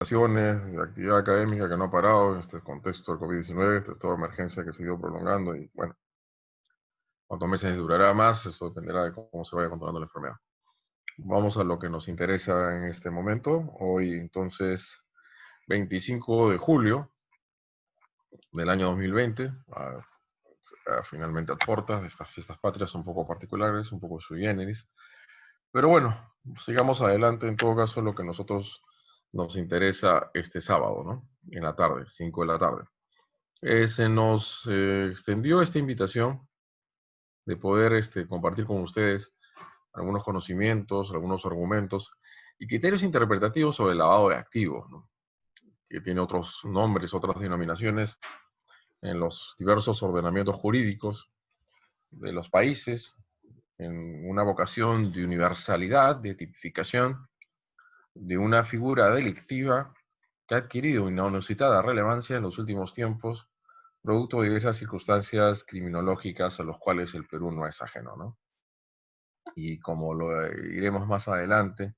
de actividad académica que no ha parado en este contexto del COVID-19, este estado de emergencia que se ha ido prolongando y bueno, cuántos meses durará más, eso dependerá de cómo se vaya controlando la enfermedad. Vamos a lo que nos interesa en este momento. Hoy entonces, 25 de julio del año 2020, finalmente a puertas de estas fiestas patrias un poco particulares, un poco sui generis. Pero bueno, sigamos adelante en todo caso lo que nosotros nos interesa este sábado, ¿no? En la tarde, 5 de la tarde. Se nos extendió esta invitación de poder compartir con ustedes algunos conocimientos, algunos argumentos y criterios interpretativos sobre el lavado de activos, ¿no? Que tiene otros nombres, otras denominaciones en los diversos ordenamientos jurídicos de los países, en una vocación de universalidad, de tipificación de una figura delictiva que ha adquirido una inusitada relevancia en los últimos tiempos, producto de esas circunstancias criminológicas a los cuales el Perú no es ajeno, ¿no? Y como lo iremos más adelante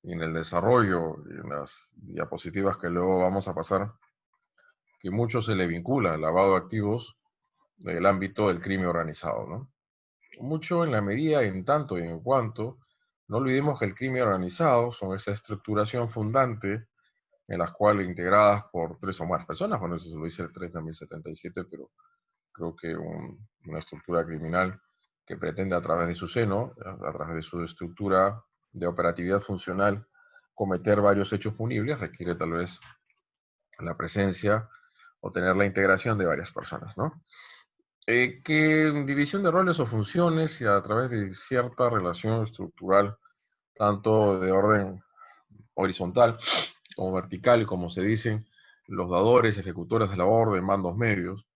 en el desarrollo, en las diapositivas que luego vamos a pasar, que mucho se le vincula al lavado de activos del ámbito del crimen organizado, ¿no? Mucho en la medida, en tanto y en cuanto, no olvidemos que el crimen organizado son esa estructuración fundante en las cuales integradas por tres o más personas, bueno, eso se lo dice el 3 de 1077, pero creo que una estructura criminal que pretende a través de su seno, a través de su estructura de operatividad funcional, cometer varios hechos punibles, requiere tal vez la presencia o tener la integración de varias personas, ¿no? Que división de roles o funciones y a través de cierta relación estructural, tanto de orden horizontal como vertical, como se dicen los dadores, ejecutores de la orden, mandos medios.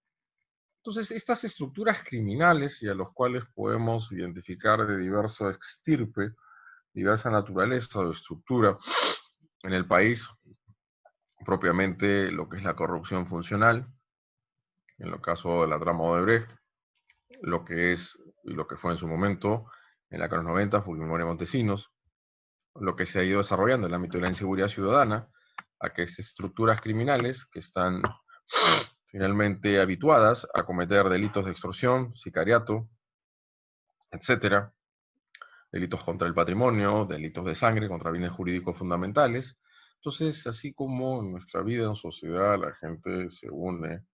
Entonces, estas estructuras criminales y a los cuales podemos identificar de diversa extirpe, diversa naturaleza o estructura en el país, propiamente lo que es la corrupción funcional, en el caso de la trama Odebrecht, lo que es y lo que fue en su momento en la los 90, Fujimori Montesinos, lo que se ha ido desarrollando en el ámbito de la inseguridad ciudadana, a que estas estructuras criminales que están finalmente habituadas a cometer delitos de extorsión, sicariato, etcétera, delitos contra el patrimonio, delitos de sangre, contra bienes jurídicos fundamentales. Entonces, así como en nuestra vida en sociedad la gente se une,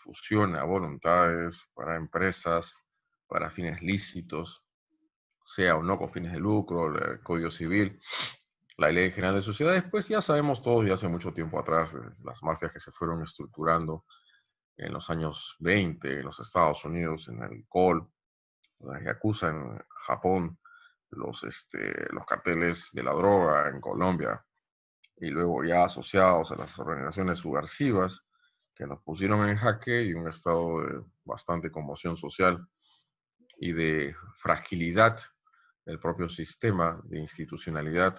fusiona voluntades para empresas, para fines lícitos, sea o no con fines de lucro, el Código Civil, la Ley General de Sociedades, pues ya sabemos todos, ya hace mucho tiempo atrás, las mafias que se fueron estructurando en los años 20 en los Estados Unidos, en el alcohol, la Yakuza en Japón, los carteles de la droga en Colombia, y luego ya asociados a las organizaciones subversivas que nos pusieron en jaque y un estado de bastante conmoción social y de fragilidad del propio sistema de institucionalidad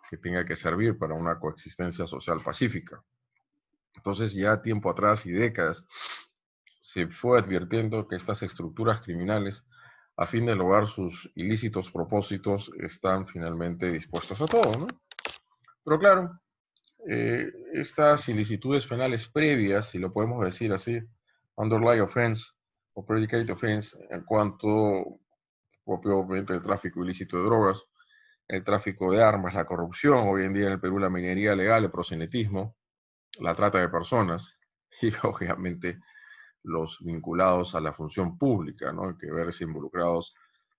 que tenga que servir para una coexistencia social pacífica. Entonces ya tiempo atrás y décadas se fue advirtiendo que estas estructuras criminales, a fin de lograr sus ilícitos propósitos, están finalmente dispuestos a todo, ¿no? Pero claro, estas ilicitudes penales previas, si lo podemos decir así, underlying offense o predicate offense, en cuanto propiamente el tráfico ilícito de drogas, el tráfico de armas, la corrupción, hoy en día en el Perú la minería legal, el proxenetismo, la trata de personas y obviamente los vinculados a la función pública, ¿no? Hay que verse involucrados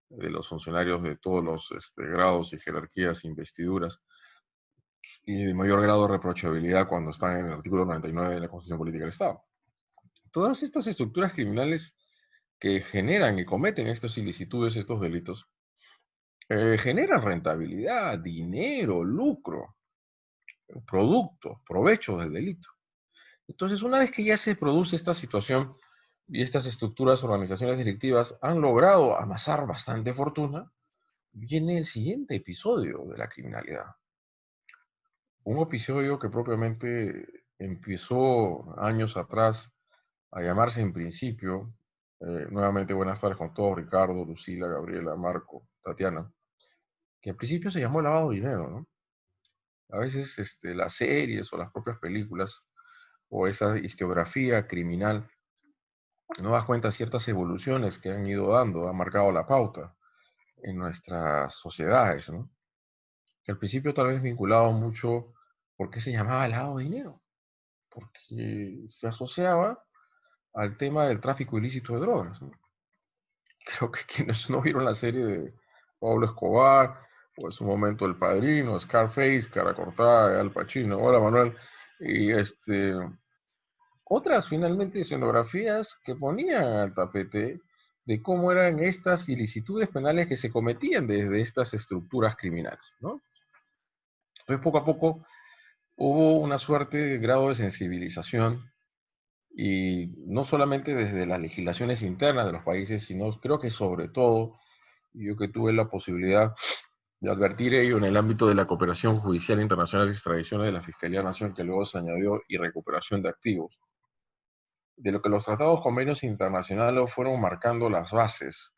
de los funcionarios de todos los grados y jerarquías, investiduras, y de mayor grado de reprochabilidad cuando están en el artículo 99 de la Constitución Política del Estado. Todas estas estructuras criminales que generan y cometen estas ilicitudes, estos delitos, generan rentabilidad, dinero, lucro, productos, provechos del delito. Entonces, una vez que ya se produce esta situación y estas estructuras, organizaciones delictivas han logrado amasar bastante fortuna, viene el siguiente episodio de la criminalidad. Un episodio que propiamente empezó años atrás a llamarse en principio, nuevamente buenas tardes con todos, Ricardo, Lucila, Gabriela, Marco, Tatiana, que en principio se llamó lavado de dinero, ¿no? A veces las series o las propias películas o esa historiografía criminal no das cuenta de ciertas evoluciones que han ido dando, han marcado la pauta en nuestras sociedades, ¿no? Que al principio tal vez vinculado mucho por qué se llamaba lavado de dinero, porque se asociaba al tema del tráfico ilícito de drogas, ¿no? Creo que quienes no vieron la serie de Pablo Escobar, o en su momento El Padrino, Scarface, Cara Cortada, Al Pacino, hola Manuel, y otras finalmente escenografías que ponían al tapete de cómo eran estas ilicitudes penales que se cometían desde estas estructuras criminales, ¿no? Entonces poco a poco hubo una suerte de grado de sensibilización y no solamente desde las legislaciones internas de los países, sino creo que sobre todo, yo que tuve la posibilidad de advertir ello en el ámbito de la cooperación judicial internacional y extradición de la Fiscalía Nación, que luego se añadió, y recuperación de activos, de lo que los tratados convenios internacionales fueron marcando las bases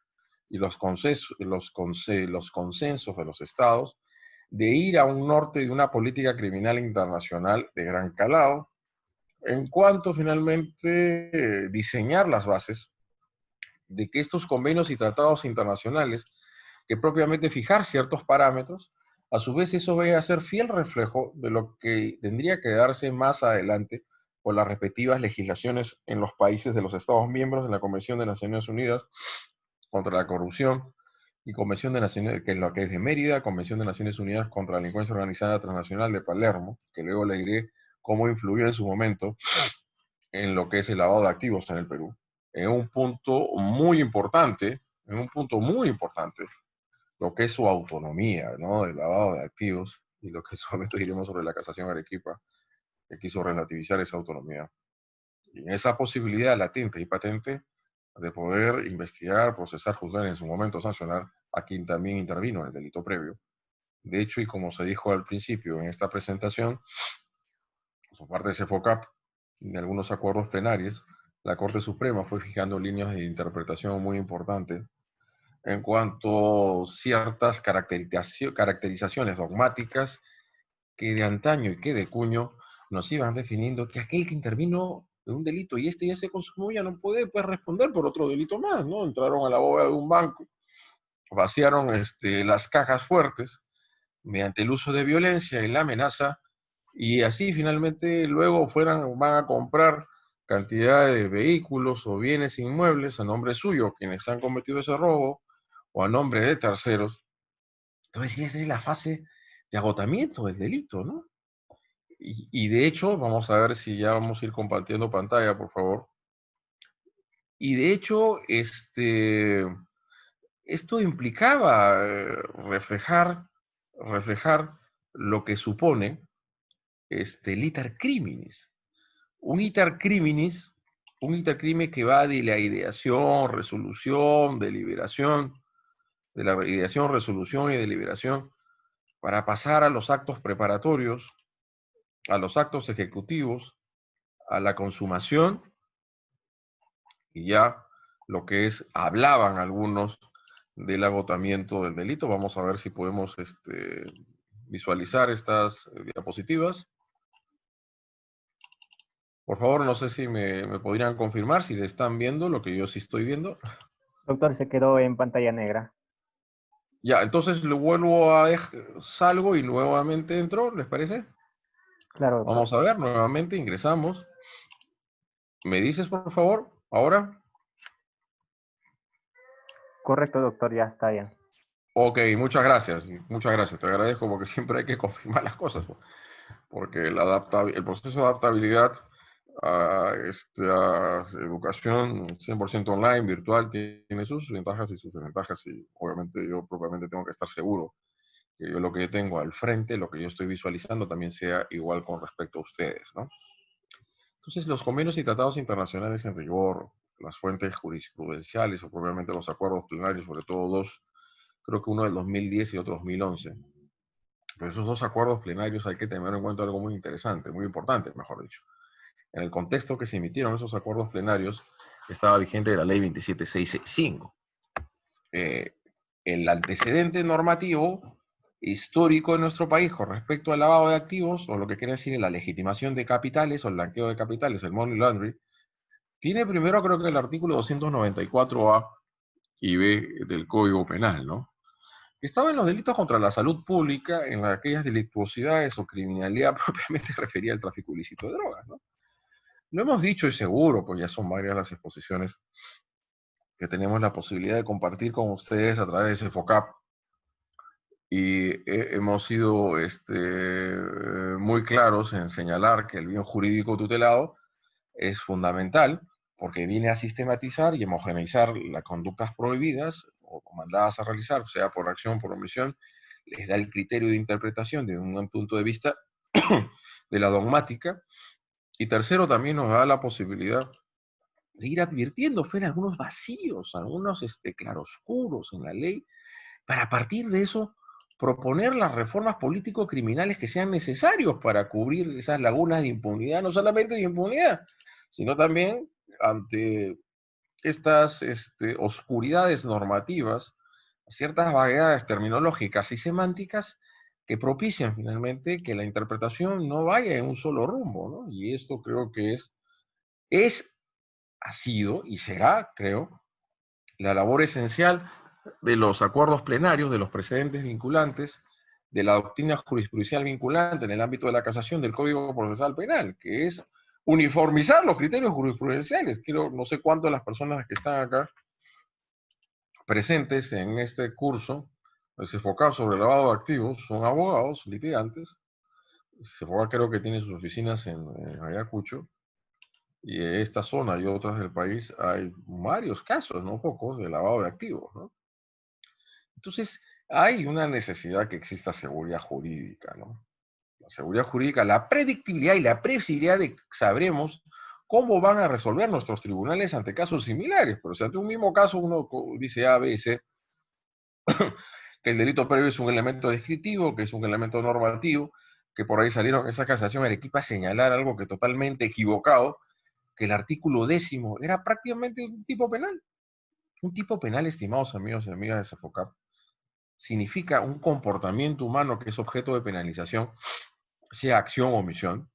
y los consensos de los estados de ir a un norte de una política criminal internacional de gran calado, en cuanto finalmente diseñar las bases de que estos convenios y tratados internacionales, que propiamente fijar ciertos parámetros, a su vez eso vaya a ser fiel reflejo de lo que tendría que darse más adelante por las respectivas legislaciones en los países de los Estados miembros de la Convención de Naciones Unidas contra la Corrupción y Convención de Naciones, que es lo que es de Mérida, Convención de Naciones Unidas contra la Delincuencia Organizada Transnacional de Palermo, que luego le diré cómo influyó en su momento en lo que es el lavado de activos en el Perú. En un punto muy importante, en un punto muy importante, lo que es su autonomía, ¿no? Del lavado de activos y lo que en su momento diremos sobre la casación Arequipa, que quiso relativizar esa autonomía. Y en esa posibilidad latente y patente de poder investigar, procesar, juzgar y en su momento sancionar a quien también intervino en el delito previo. De hecho, y como se dijo al principio en esta presentación, por parte de CEFOCAP y de algunos acuerdos plenarios, la Corte Suprema fue fijando líneas de interpretación muy importantes en cuanto a ciertas caracterizaciones dogmáticas que de antaño y que de cuño nos iban definiendo que aquel que intervino en un delito y este ya se consumó ya no puede pues, responder por otro delito más, ¿no? Entraron a la bóveda de un banco, vaciaron las cajas fuertes mediante el uso de violencia y la amenaza y así finalmente luego van a comprar cantidad de vehículos o bienes inmuebles a nombre suyo, quienes han cometido ese robo, o a nombre de terceros. Entonces, esa es la fase de agotamiento del delito, ¿no? Y de hecho, vamos a ver si ya vamos a ir compartiendo pantalla, por favor. Y de hecho, esto implicaba reflejar lo que supone el iter criminis. Un iter criminis, un iter crime que va de la ideación, resolución, deliberación, de la ideación, resolución y deliberación, para pasar a los actos preparatorios, a los actos ejecutivos, a la consumación y ya lo que es, hablaban algunos del agotamiento del delito. Vamos a ver si podemos visualizar estas diapositivas. Por favor, no sé si me podrían confirmar si le están viendo lo que yo sí estoy viendo. Doctor, se quedó en pantalla negra. Ya, entonces lo vuelvo a salgo y nuevamente entro, ¿les parece? Claro, doctor. Vamos a ver, nuevamente ingresamos. ¿Me dices, por favor, ahora? Correcto, doctor, ya está bien. Ok, muchas gracias, te agradezco porque siempre hay que confirmar las cosas, porque el proceso de adaptabilidad a esta educación 100% online, virtual, tiene sus ventajas y sus desventajas y obviamente yo propiamente tengo que estar seguro que yo lo que yo tengo al frente, lo que yo estoy visualizando también sea igual con respecto a ustedes, ¿no? Entonces, los convenios y tratados internacionales en rigor, las fuentes jurisprudenciales o propiamente los acuerdos plenarios, sobre todo dos, creo que uno del 2010 y otro 2011. Pero esos dos acuerdos plenarios hay que tener en cuenta algo muy interesante, muy importante, mejor dicho. En el contexto que se emitieron esos acuerdos plenarios, estaba vigente la ley 27665. El antecedente normativo histórico en nuestro país con respecto al lavado de activos, o lo que quiere decir la legitimación de capitales o el blanqueo de capitales, el money laundering, tiene primero creo que el artículo 294A y B del Código Penal, ¿no? Estaba en los delitos contra la salud pública, en aquellas delictuosidades o criminalidad propiamente referida al tráfico ilícito de drogas, ¿no? Lo hemos dicho y seguro, pues ya son varias las exposiciones que tenemos la posibilidad de compartir con ustedes a través de FOCAP, y hemos sido muy claros en señalar que el bien jurídico tutelado es fundamental porque viene a sistematizar y homogeneizar las conductas prohibidas o mandadas a realizar, sea por acción o por omisión, les da el criterio de interpretación desde un punto de vista de la dogmática, y tercero, también nos da la posibilidad de ir advirtiendo, Fer, algunos vacíos, algunos claroscuros en la ley, para a partir de eso proponer las reformas político-criminales que sean necesarios para cubrir esas lagunas de impunidad, no solamente de impunidad, sino también ante estas oscuridades normativas, ciertas vaguedades terminológicas y semánticas que propician finalmente que la interpretación no vaya en un solo rumbo, ¿no? Y esto creo que es, ha sido y será, creo, la labor esencial de los acuerdos plenarios, de los precedentes vinculantes, de la doctrina jurisprudencial vinculante en el ámbito de la casación del Código Procesal Penal, que es uniformizar los criterios jurisprudenciales. No sé cuántas de las personas que están acá presentes en este curso, enfocado sobre el lavado de activos, son abogados, litigantes. CEFOCAP creo que tiene sus oficinas en Ayacucho, y en esta zona y otras del país hay varios casos, no pocos, de lavado de activos, ¿no? Entonces, hay una necesidad que exista seguridad jurídica, ¿no? La seguridad jurídica, la predictibilidad y la previsibilidad de que sabremos cómo van a resolver nuestros tribunales ante casos similares. Pero si ante un mismo caso uno dice A, B, C, que el delito previo es un elemento descriptivo, que es un elemento normativo, que por ahí salieron esa casación Arequipa a señalar algo que totalmente equivocado, que el artículo 10 era prácticamente un tipo penal. Un tipo penal, estimados amigos y amigas de SAFOCAP, significa un comportamiento humano que es objeto de penalización, sea acción o omisión,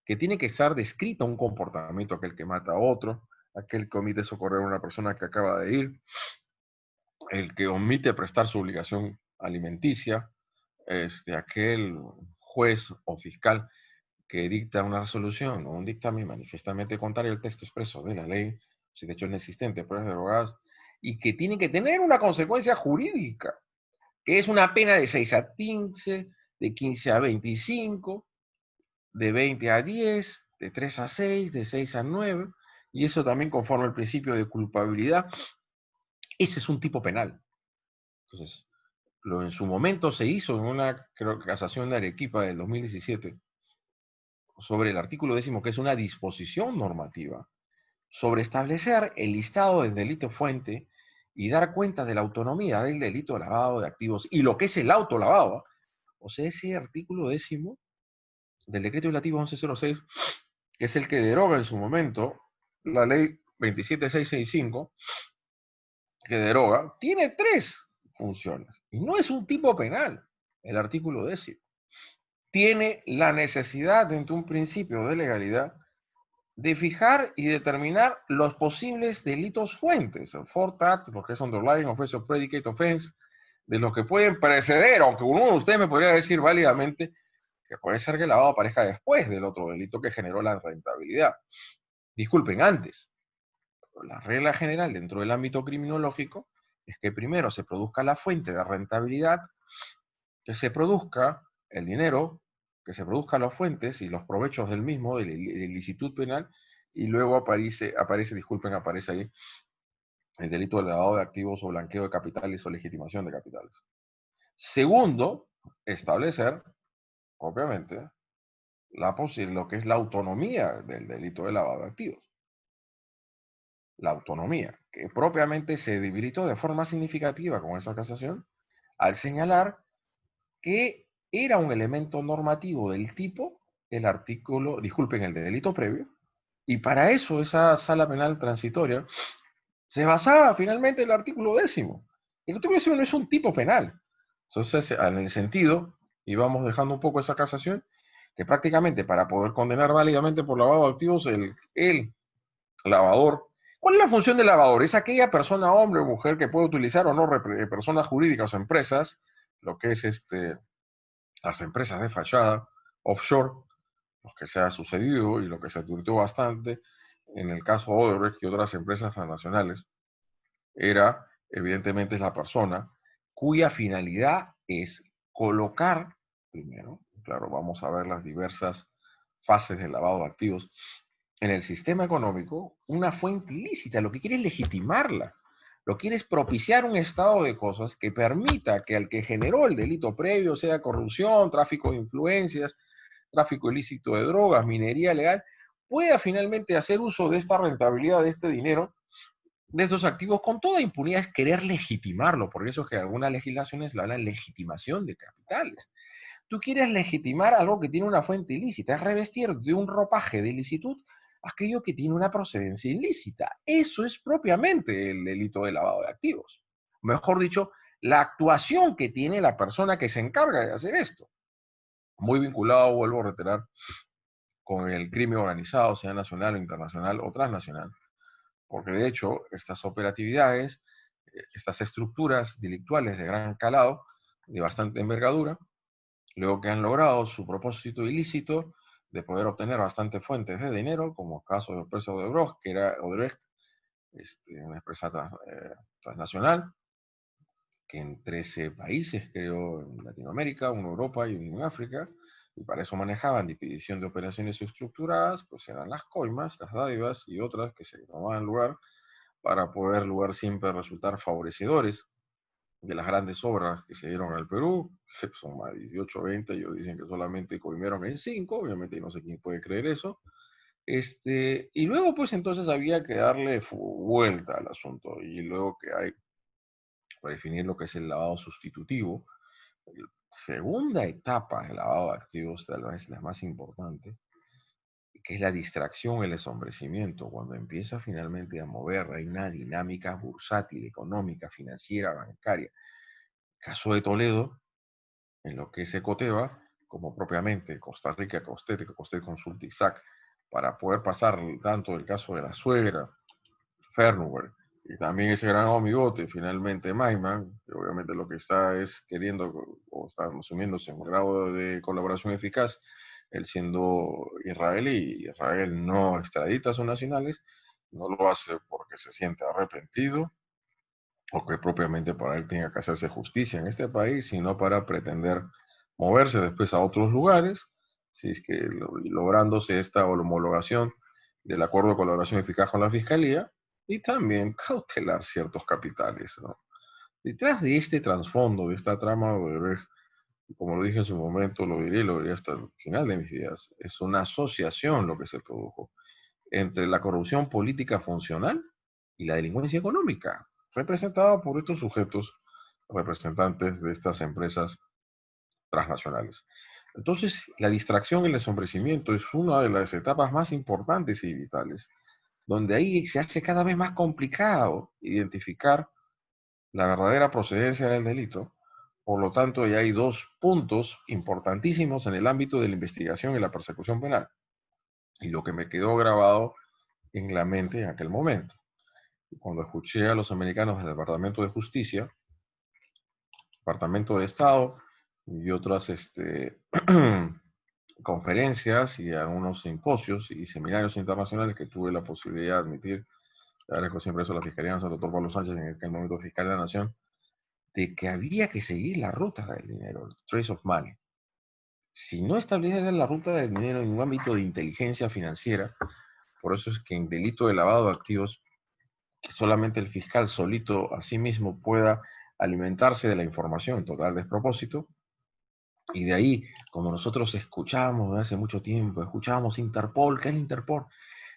que tiene que estar descrito un comportamiento, aquel que mata a otro, aquel que omite socorrer a una persona que acaba de ir, el que omite prestar su obligación alimenticia, aquel juez o fiscal que dicta una resolución o un dictamen manifiestamente contrario al texto expreso de la ley, si de hecho es inexistente, pruebas derogadas, y que tiene que tener una consecuencia jurídica, que es una pena de 6 a 15, de 15 a 25, de 20 a 10, de 3 a 6, de 6 a 9, y eso también conforme al principio de culpabilidad. Ese es un tipo penal. Entonces, lo en su momento se hizo en una, creo que casación de Arequipa del 2017, sobre el artículo 10, que es una disposición normativa, sobre establecer el listado del delito fuente y dar cuenta de la autonomía del delito de lavado de activos y lo que es el autolavado. O sea, ese artículo 10 del decreto legislativo 1106, que es el que deroga en su momento la ley 27665, que deroga, tiene tres funciones. Y no es un tipo penal, el artículo 10. Tiene la necesidad, dentro de un principio de legalidad, de fijar y determinar los posibles delitos fuentes, el FORTAT, lo que es Underlying Offense of Predicate Offense, de los que pueden preceder, aunque uno de ustedes me podría decir válidamente que puede ser que el lavado aparezca después del otro delito que generó la rentabilidad. Disculpen, antes. La regla general dentro del ámbito criminológico es que primero se produzca la fuente de rentabilidad, que se produzca el dinero, que se produzcan las fuentes y los provechos del mismo, del ilicitud penal, y luego aparece ahí el delito de lavado de activos o blanqueo de capitales o legitimación de capitales. Segundo, establecer, obviamente, lo que es la autonomía del delito de lavado de activos. La autonomía, que propiamente se debilitó de forma significativa con esa casación, al señalar que era un elemento normativo del tipo, el artículo, disculpen, el de delito previo, y para eso esa sala penal transitoria se basaba finalmente en el artículo 10. El artículo 10 no es un tipo penal, Entonces, en el sentido, y vamos dejando un poco esa casación, que prácticamente para poder condenar válidamente por lavado de activos, el lavador. ¿Cuál es la función del lavador? Es aquella persona, hombre o mujer, que puede utilizar o no personas jurídicas o empresas, lo que es las empresas de fachada, offshore, lo que se ha sucedido y lo que se advirtió bastante en el caso Odebrecht y otras empresas transnacionales, era, evidentemente, es la persona cuya finalidad es colocar, primero, claro, vamos a ver las diversas fases del lavado de activos, en el sistema económico una fuente ilícita, lo que quiere es legitimarla, lo que quiere es propiciar un estado de cosas que permita que al que generó el delito previo, sea corrupción, tráfico de influencias, tráfico ilícito de drogas, minería ilegal, pueda finalmente hacer uso de esta rentabilidad, de este dinero, de estos activos con toda impunidad, es querer legitimarlo. Por eso es que algunas legislaciones le hablan legitimación de capitales. Tú quieres legitimar algo que tiene una fuente ilícita, es revestir de un ropaje de ilicitud aquello que tiene una procedencia ilícita. Eso es propiamente el delito de lavado de activos. Mejor dicho, la actuación que tiene la persona que se encarga de hacer esto. Muy vinculado, vuelvo a reiterar, con el crimen organizado, sea nacional o internacional o transnacional. Porque de hecho, estas operatividades, estas estructuras delictuales de gran calado, de bastante envergadura, luego que han logrado su propósito ilícito de poder obtener bastantes fuentes de dinero, como el caso de la empresa Odebrecht, que era Odebrecht, una empresa transnacional, que en 13 países, creo, en Latinoamérica, uno en Europa y uno en África, y para eso manejaban división de operaciones estructuradas, pues eran las coimas, las dádivas y otras que se tomaban lugar para poder lugar siempre resultar favorecedores de las grandes obras que se dieron al Perú, que son más de 18 o 20, ellos dicen que solamente coimieron en 5, obviamente no sé quién puede creer eso. Y luego pues entonces había que darle vuelta al asunto, y luego que hay, para definir lo que es el lavado sustitutivo, la segunda etapa del lavado de activos, tal vez la más importante, que es la distracción, el ensombrecimiento, cuando empieza finalmente a mover, hay una dinámica bursátil, económica, financiera, bancaria. Caso de Toledo, en lo que es Ecoteva, como propiamente Costa Rica, Costet Consult y SAC, para poder pasar tanto el caso de la suegra, Fernuwer, y también ese gran amigote, finalmente Maiman, que obviamente lo que está es queriendo, o está asumiéndose un grado de colaboración eficaz, él siendo israelí, y Israel no extradita a sus nacionales, no lo hace porque se siente arrepentido, o que propiamente para él tenga que hacerse justicia en este país, sino para pretender moverse después a otros lugares, si es que lográndose esta homologación del acuerdo de colaboración eficaz con la Fiscalía, y también cautelar ciertos capitales, ¿no? Detrás de este trasfondo, de esta trama, como lo dije en su momento, lo diré y lo diré hasta el final de mis días, es una asociación lo que se produjo entre la corrupción política funcional y la delincuencia económica, representada por estos sujetos representantes de estas empresas transnacionales. Entonces, la distracción y el ensombrecimiento es una de las etapas más importantes y vitales, donde ahí se hace cada vez más complicado identificar la verdadera procedencia del delito. Por lo tanto, ya hay dos puntos importantísimos en el ámbito de la investigación y la persecución penal. Y lo que me quedó grabado en la mente en aquel momento, cuando escuché a los americanos del Departamento de Justicia, Departamento de Estado y otras conferencias y algunos simposios y seminarios internacionales que tuve la posibilidad de admitir, agradezco siempre eso a la Fiscalía, al doctor Pablo Sánchez, en aquel momento fiscal de la Nación, de que había que seguir la ruta del dinero, el trace of money. Si no establecieran la ruta del dinero en un ámbito de inteligencia financiera, por eso es que en delito de lavado de activos, que solamente el fiscal solito a sí mismo pueda alimentarse de la información en total despropósito, y de ahí, como nosotros escuchamos hace mucho tiempo, escuchábamos Interpol, ¿qué es el Interpol?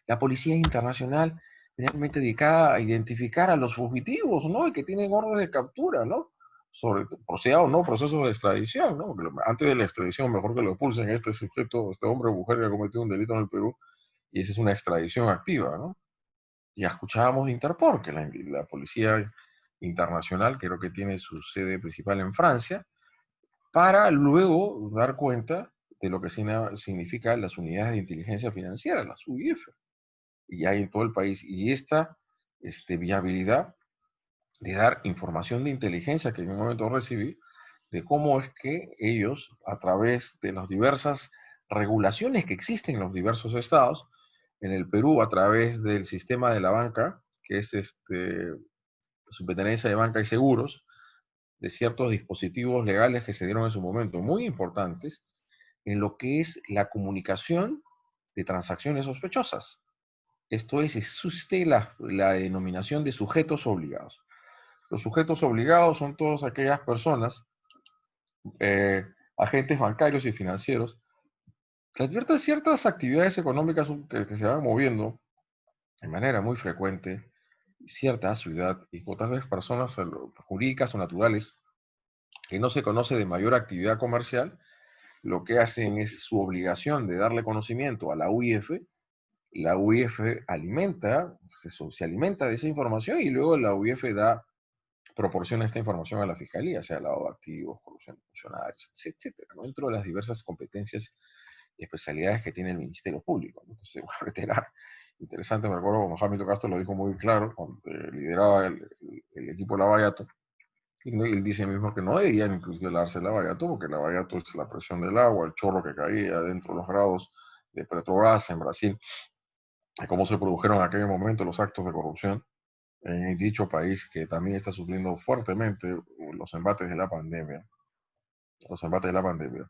La policía internacional realmente dedicada a identificar a los fugitivos, ¿no? Y que tienen órdenes de captura, ¿no? Sobre, sea o no, procesos de extradición, ¿no? Porque antes de la extradición, mejor que lo expulsen a este sujeto, este hombre o mujer que ha cometido un delito en el Perú, y esa es una extradición activa, ¿no? Ya escuchábamos de Interpol, que la policía internacional, creo que tiene su sede principal en Francia, para luego dar cuenta de lo que significan las unidades de inteligencia financiera, las UIF, y hay en todo el país. Y esta viabilidad de dar información de inteligencia que en un momento recibí, de cómo es que ellos, a través de las diversas regulaciones que existen en los diversos estados, en el Perú, a través del sistema de la banca, que es Superintendencia de Banca y Seguros, de ciertos dispositivos legales que se dieron en su momento, muy importantes, en lo que es la comunicación de transacciones sospechosas. Esto es, existe la denominación de sujetos obligados. Los sujetos obligados son todas aquellas personas, agentes bancarios y financieros, que advierten ciertas actividades económicas que se van moviendo de manera muy frecuente, cierta ciudad, y otras veces personas jurídicas o naturales que no se conoce de mayor actividad comercial, lo que hacen es su obligación de darle conocimiento a la UIF. La UIF se alimenta de esa información y luego la UIF proporciona esta información a la Fiscalía, sea lavado de activos, corrupción de funcionarios, etcétera, ¿no? Dentro de las diversas competencias y especialidades que tiene el Ministerio Público, ¿no? Entonces, voy a reiterar, interesante, me acuerdo cuando Hamilton Castro lo dijo muy claro, cuando lideraba el equipo de Lavallato, y él dice mismo que no debían inclusive lavarse el Lavallato, porque el Lavallato es la presión del agua, el chorro que caía dentro de los grados de Petrobras en Brasil, y cómo se produjeron en aquel momento los actos de corrupción en dicho país que también está sufriendo fuertemente los embates de la pandemia. Los embates de la pandemia.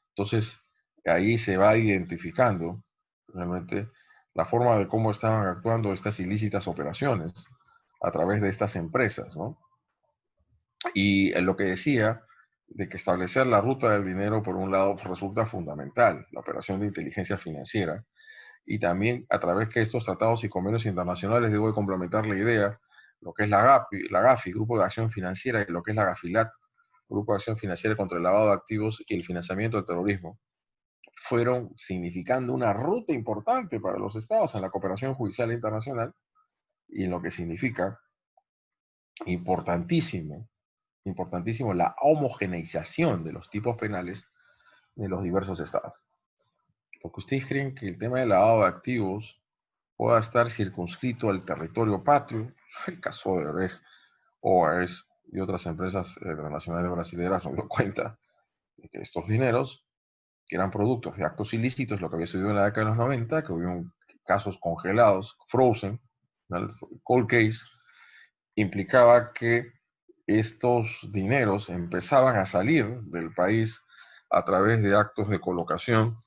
Entonces, ahí se va identificando realmente la forma de cómo estaban actuando estas ilícitas operaciones a través de estas empresas, ¿no? Y en lo que decía de que establecer la ruta del dinero, por un lado, resulta fundamental, la operación de inteligencia financiera, y también a través de estos tratados y convenios internacionales debo de complementar la idea, lo que es la GAFI, Grupo de Acción Financiera, y lo que es la GAFILAT, Grupo de Acción Financiera contra el Lavado de Activos y el Financiamiento del Terrorismo, fueron significando una ruta importante para los estados en la cooperación judicial internacional y en lo que significa importantísimo, importantísimo la homogeneización de los tipos penales de los diversos estados. Porque ustedes creen que el tema del lavado de activos pueda estar circunscrito al territorio patrio, el caso de Odebrecht, OAS y otras empresas transnacionales brasileñas nos dio cuenta de que estos dineros, que eran productos de actos ilícitos, lo que había sucedido en la década de los 90, que hubo casos congelados, frozen, el cold case, implicaba que estos dineros empezaban a salir del país a través de actos de colocación,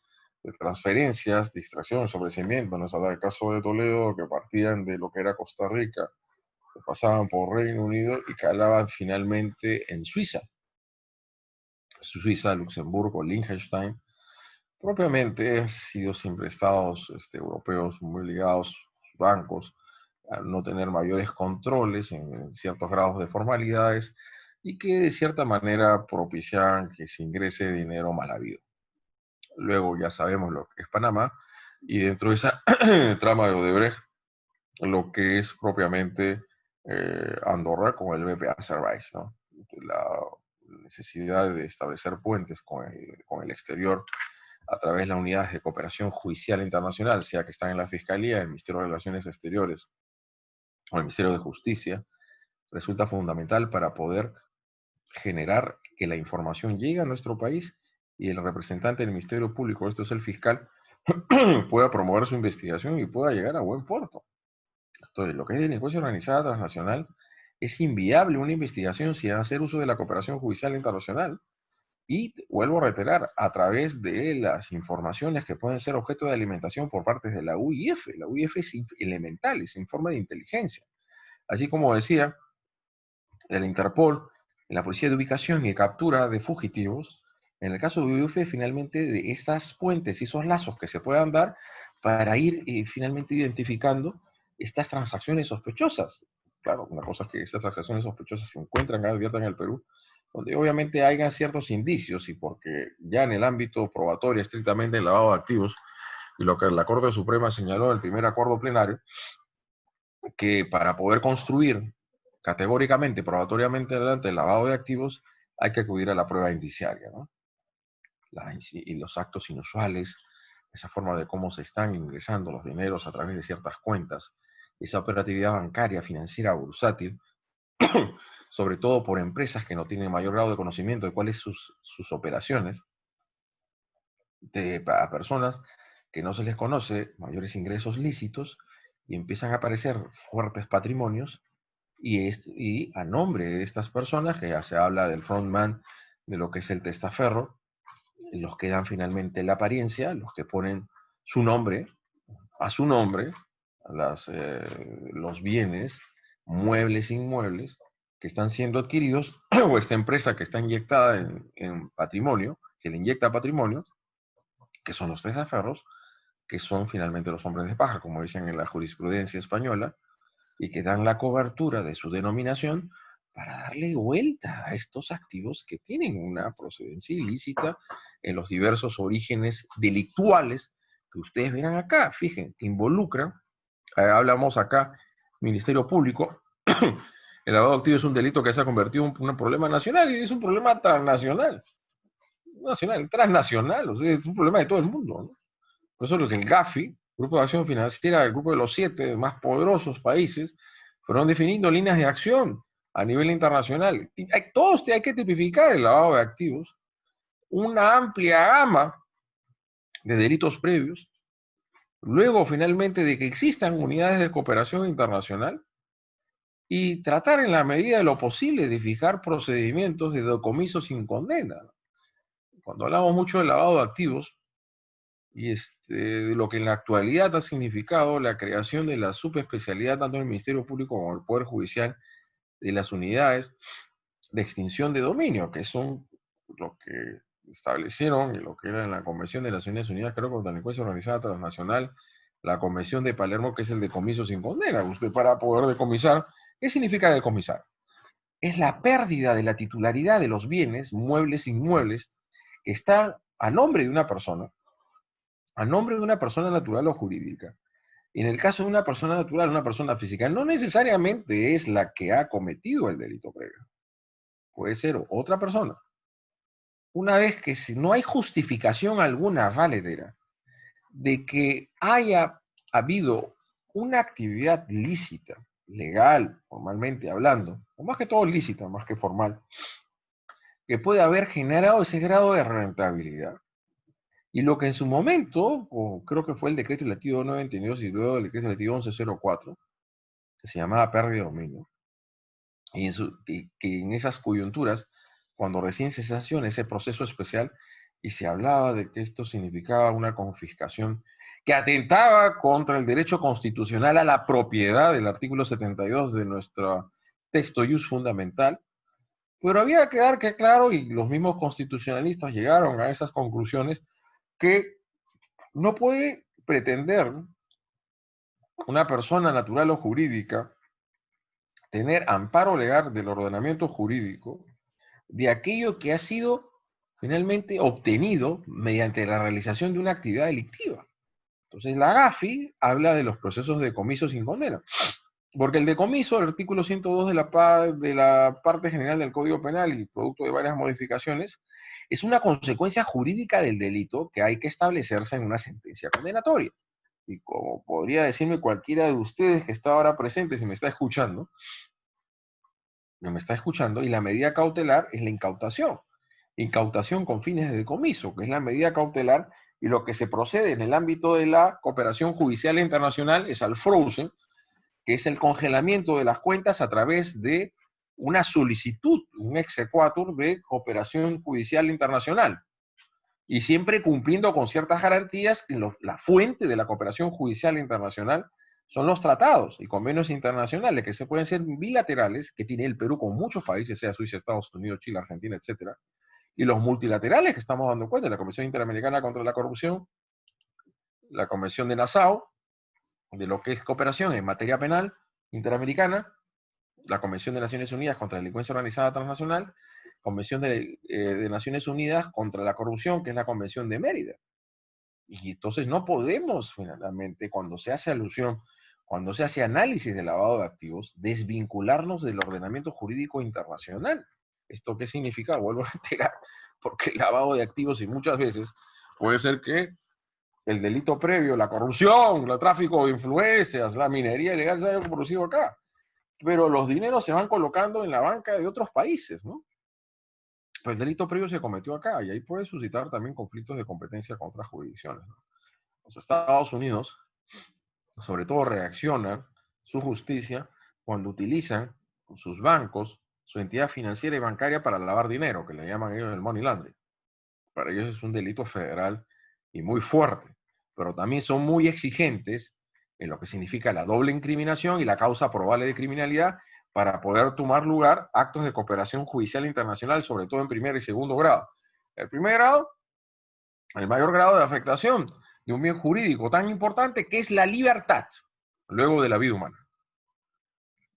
de transferencias, distracción, sobrecimiento. Nos habla del caso de Toledo, que partían de lo que era Costa Rica, que pasaban por Reino Unido y calaban finalmente en Suiza. Suiza, Luxemburgo, Liechtenstein. Propiamente han sido siempre estados europeos muy ligados, bancos, a no tener mayores controles en ciertos grados de formalidades y que de cierta manera propiciaban que se ingrese dinero mal habido. Luego ya sabemos lo que es Panamá y dentro de esa trama de Odebrecht, lo que es propiamente Andorra con el BPA Service, ¿no? La necesidad de establecer puentes con el exterior a través de las unidades de cooperación judicial internacional, sea que están en la Fiscalía, el Ministerio de Relaciones Exteriores o el Ministerio de Justicia, resulta fundamental para poder generar que la información llegue a nuestro país y el representante del Ministerio Público, esto es el fiscal, pueda promover su investigación y pueda llegar a buen puerto. Entonces, lo que es delincuencia organizada transnacional, es inviable una investigación sin hacer uso de la cooperación judicial internacional. Y vuelvo a reiterar, a través de las informaciones que pueden ser objeto de alimentación por parte de la UIF. La UIF es elemental, es informe de inteligencia. Así como decía, de la Interpol, en la policía de ubicación y captura de fugitivos, en el caso de UIF, finalmente de estas puentes y esos lazos que se puedan dar para ir finalmente identificando estas transacciones sospechosas. Claro, una cosa es que estas transacciones sospechosas se encuentran abiertas en el Perú, donde obviamente hayan ciertos indicios y porque ya en el ámbito probatorio, estrictamente el lavado de activos, y lo que la Corte Suprema señaló en el primer acuerdo plenario, que para poder construir categóricamente, probatoriamente adelante el lavado de activos, hay que acudir a la prueba indiciaria, ¿no? Y los actos inusuales, esa forma de cómo se están ingresando los dineros a través de ciertas cuentas, esa operatividad bancaria, financiera, bursátil, sobre todo por empresas que no tienen mayor grado de conocimiento de cuáles son sus operaciones, a personas que no se les conoce mayores ingresos lícitos y empiezan a aparecer fuertes patrimonios y a nombre de estas personas, que ya se habla del frontman, de lo que es el testaferro, los que dan finalmente la apariencia, los que ponen su nombre, a su nombre, los bienes, muebles e inmuebles, que están siendo adquiridos, o esta empresa que está inyectada en patrimonio, que le inyecta patrimonio, que son los testaferros, que son finalmente los hombres de paja, como dicen en la jurisprudencia española, y que dan la cobertura de su denominación para darle vuelta a estos activos que tienen una procedencia ilícita en los diversos orígenes delictuales que ustedes verán acá. Fíjense, que involucran, hablamos acá, Ministerio Público, el lavado de activos es un delito que se ha convertido en un problema nacional y es un problema transnacional, transnacional, o sea, es un problema de todo el mundo, ¿no? Por eso lo que el GAFI, Grupo de Acción Financiera, el grupo de los 7 más poderosos países, fueron definiendo líneas de acción a nivel internacional. Todos hay que tipificar el lavado de activos, una amplia gama de delitos previos, luego finalmente de que existan unidades de cooperación internacional y tratar en la medida de lo posible de fijar procedimientos de decomiso sin condena. Cuando hablamos mucho del lavado de activos, y de lo que en la actualidad ha significado la creación de la subespecialidad tanto en el Ministerio Público como en el Poder Judicial de las unidades de extinción de dominio, que son lo que establecieron y lo que era en la Convención de Naciones Unidas, creo, contra la delincuencia organizada transnacional, la Convención de Palermo, que es el decomiso sin condena. Usted, para poder decomisar, ¿qué significa decomisar? Es la pérdida de la titularidad de los bienes, muebles, inmuebles, que están a nombre de una persona natural o jurídica. Y en el caso de una persona natural, una persona física, no necesariamente es la que ha cometido el delito previo. Puede ser otra persona. Una vez que si no hay justificación alguna valedera de que haya habido una actividad lícita, legal, formalmente hablando, o más que todo lícita, más que formal, que puede haber generado ese grado de rentabilidad. Y lo que en su momento, o creo que fue el decreto legislativo 92 y luego el decreto legislativo 1104, que se llamaba pérdida de dominio, que en esas coyunturas, cuando recién se sancionó ese proceso especial, y se hablaba de que esto significaba una confiscación que atentaba contra el derecho constitucional a la propiedad del artículo 72 de nuestro texto ius fundamental, pero había que dar que claro, y los mismos constitucionalistas llegaron a esas conclusiones, que no puede pretender una persona natural o jurídica tener amparo legal del ordenamiento jurídico de aquello que ha sido finalmente obtenido mediante la realización de una actividad delictiva. Entonces la GAFI habla de los procesos de decomiso sin condena, porque el decomiso, el artículo 102 de la parte general del Código Penal y producto de varias modificaciones, es una consecuencia jurídica del delito que hay que establecerse en una sentencia condenatoria. Y como podría decirme cualquiera de ustedes que está ahora presente, si me está escuchando, y la medida cautelar es la incautación. Incautación con fines de decomiso, que es la medida cautelar, y lo que se procede en el ámbito de la cooperación judicial internacional es al frozen, que es el congelamiento de las cuentas a través de una solicitud, un exequatur de cooperación judicial internacional. Y siempre cumpliendo con ciertas garantías que la fuente de la cooperación judicial internacional son los tratados y convenios internacionales que se pueden ser bilaterales, que tiene el Perú con muchos países, sea Suiza, Estados Unidos, Chile, Argentina, etcétera, y los multilaterales que estamos dando cuenta, la Comisión Interamericana contra la Corrupción, la Convención de Nassau, de lo que es cooperación en materia penal interamericana, la Convención de Naciones Unidas contra la Delincuencia Organizada Transnacional, Convención de Naciones Unidas contra la Corrupción, que es la Convención de Mérida. Y entonces no podemos, finalmente, cuando se hace alusión, cuando se hace análisis del lavado de activos, desvincularnos del ordenamiento jurídico internacional. ¿Esto qué significa? Vuelvo a reiterar, porque el lavado de activos y muchas veces puede ser que el delito previo, la corrupción, el tráfico de influencias, la minería ilegal se haya producido acá, pero los dineros se van colocando en la banca de otros países, ¿no? Pues el delito previo se cometió acá y ahí puede suscitar también conflictos de competencia con otras jurisdicciones, ¿no? Los Estados Unidos, sobre todo, reaccionan su justicia cuando utilizan sus bancos, su entidad financiera y bancaria para lavar dinero, que le llaman ellos el money laundering. Para ellos es un delito federal y muy fuerte, pero también son muy exigentes en lo que significa la doble incriminación y la causa probable de criminalidad para poder tomar lugar actos de cooperación judicial internacional, sobre todo en primer y segundo grado. El primer grado, el mayor grado de afectación de un bien jurídico tan importante que es la libertad, luego de la vida humana.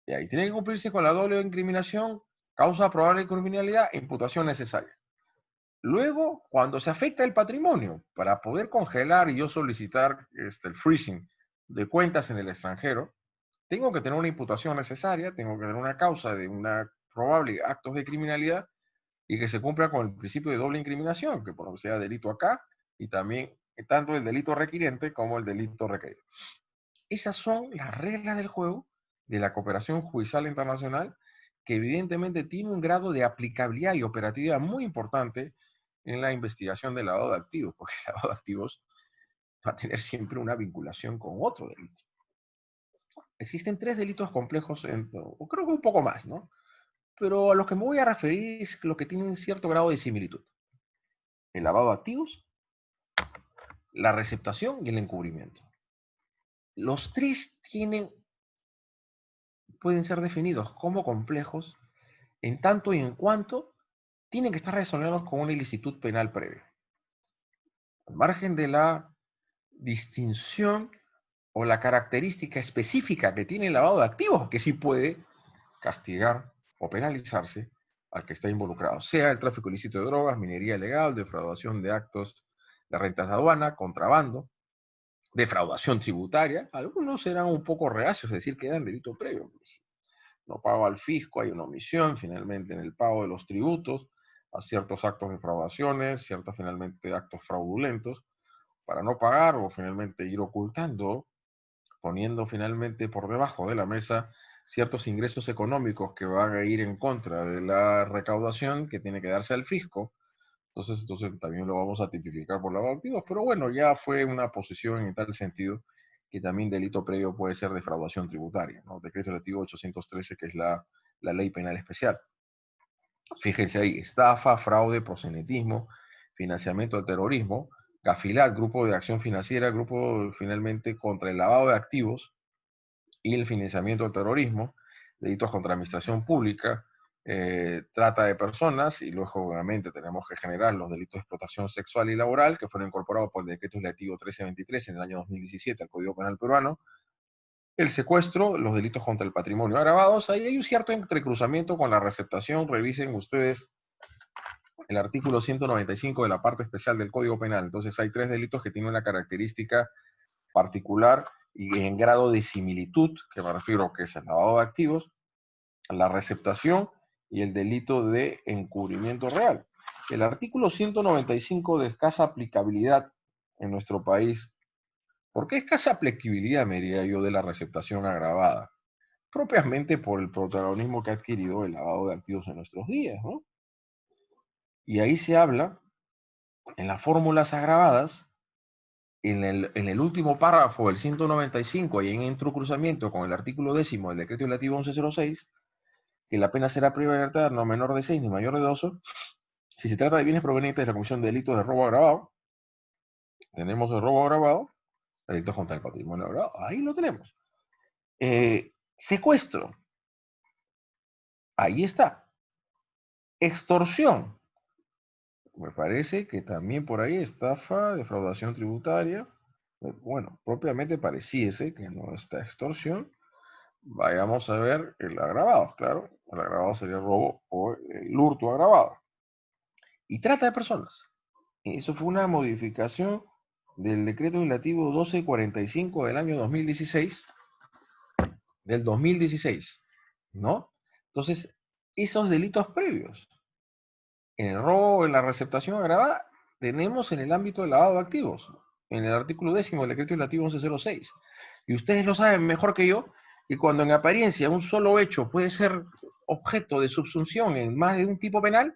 Y ahí tiene que cumplirse con la doble incriminación, causa probable de criminalidad e imputación necesaria. Luego, cuando se afecta el patrimonio, para poder congelar y yo solicitar el freezing de cuentas en el extranjero, tengo que tener una imputación necesaria, tengo que tener una causa de una probable actos de criminalidad y que se cumpla con el principio de doble incriminación, que por lo que sea delito acá y también tanto el delito requiriente como el delito requerido. Esas son las reglas del juego de la cooperación judicial internacional, que evidentemente tiene un grado de aplicabilidad y operatividad muy importante en la investigación del lavado de activos, porque el lavado de activos va a tener siempre una vinculación con otro delito. Existen tres delitos complejos, o creo que un poco más, ¿no? Pero a los que me voy a referir es los que tienen cierto grado de similitud. El lavado de activos, la receptación y el encubrimiento. Los tres pueden ser definidos como complejos en tanto y en cuanto tienen que estar relacionados con una ilicitud penal previa. Al margen de la distinción o la característica específica que tiene el lavado de activos, que sí puede castigar o penalizarse al que está involucrado, sea el tráfico ilícito de drogas, minería ilegal, defraudación de actos de rentas de aduana, contrabando, defraudación tributaria. Algunos eran un poco reacios a decir que eran delito previo. Pues, no pago al fisco, hay una omisión finalmente en el pago de los tributos a ciertos actos de defraudaciones, ciertos finalmente actos fraudulentos, para no pagar o finalmente ir ocultando, poniendo finalmente por debajo de la mesa ciertos ingresos económicos que van a ir en contra de la recaudación que tiene que darse al fisco. Entonces también lo vamos a tipificar por lavado de activos, pero bueno, ya fue una posición en tal sentido que también delito previo puede ser defraudación tributaria, ¿no? Decreto legislativo 813, que es la ley penal especial. Fíjense ahí, estafa, fraude, proxenetismo, financiamiento del terrorismo, Gafilat, grupo de acción financiera, grupo finalmente contra el lavado de activos y el financiamiento del terrorismo, delitos contra la administración pública, trata de personas, y luego obviamente tenemos que generar los delitos de explotación sexual y laboral, que fueron incorporados por el decreto legislativo 1323 en el año 2017 al Código Penal peruano, el secuestro, los delitos contra el patrimonio agravados. Ahí hay un cierto entrecruzamiento con la receptación. Revisen ustedes el artículo 195 de la parte especial del Código Penal. Entonces hay tres delitos que tienen una característica particular y en grado de similitud, que me refiero que es el lavado de activos, la receptación y el delito de encubrimiento real. El artículo 195 de escasa aplicabilidad en nuestro país. ¿Por qué escasa aplicabilidad, me diría yo, de la receptación agravada? Propiamente por el protagonismo que ha adquirido el lavado de activos en nuestros días, ¿no? Y ahí se habla, en las fórmulas agravadas, en el último párrafo del 195 y en entrecruzamiento con el artículo 10 del decreto legislativo 1106, que la pena será privada de libertad no menor de 6 ni mayor de 12, si se trata de bienes provenientes de la comisión de delitos de robo agravado. Tenemos el robo agravado, delitos contra el patrimonio agravado, ahí lo tenemos. Secuestro, ahí está. Extorsión, me parece que también por ahí estafa, defraudación tributaria. Bueno, propiamente pareciese que no está extorsión. Vayamos a ver el agravado, claro. El agravado sería el robo o el hurto agravado. Y trata de personas. Eso fue una modificación del decreto legislativo 1245 del año 2016, ¿no? Entonces, esos delitos previos. en el robo, en la receptación agravada, tenemos en el ámbito del lavado de activos, en el artículo 10 del decreto legislativo 1106. Y ustedes lo saben mejor que yo, que cuando en apariencia un solo hecho puede ser objeto de subsunción en más de un tipo penal,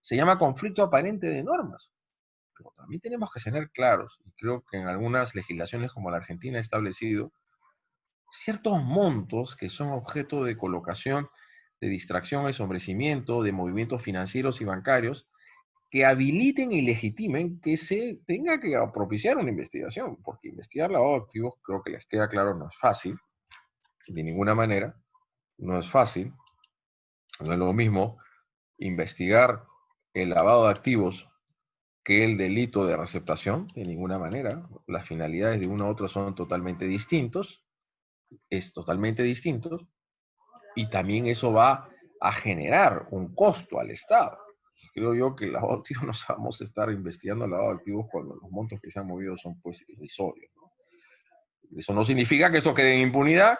se llama conflicto aparente de normas. Pero también tenemos que ser claros, y creo que en algunas legislaciones como la Argentina ha establecido, ciertos montos que son objeto de colocación, de distracción, de sombrecimiento, de movimientos financieros y bancarios, que habiliten y legitimen que se tenga que propiciar una investigación, porque investigar lavado de activos, creo que les queda claro, no es fácil, de ninguna manera, no es fácil, no es lo mismo investigar el lavado de activos que el delito de receptación, de ninguna manera, las finalidades de uno u otro son totalmente distintos, es totalmente distinto, y también eso va a generar un costo al Estado. Creo yo que el lavado de activos no vamos a estar investigando el lavado de activos cuando los montos que se han movido son pues irrisorios, ¿no? Eso no significa que eso quede en impunidad,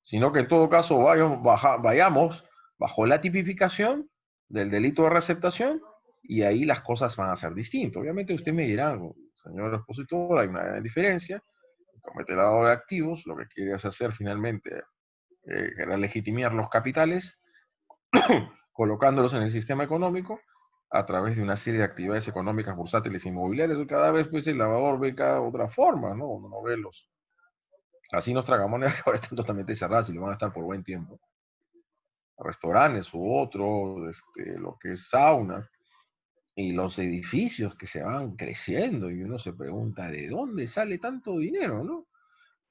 sino que en todo caso vayamos bajo la tipificación del delito de receptación y ahí las cosas van a ser distintas. Obviamente usted me dirá, señor expositor, hay una gran diferencia. Comete lavado de activos, lo que quiere es hacer finalmente era legitimar los capitales, colocándolos en el sistema económico a través de una serie de actividades económicas bursátiles e inmobiliarias. Cada vez pues el lavador ve cada otra forma, ¿no? Uno no ve los casinos tragamonedas que ahora están totalmente cerrados y lo van a estar por buen tiempo. Restaurantes u otro, lo que es sauna, y los edificios que se van creciendo y uno se pregunta de dónde sale tanto dinero, ¿no?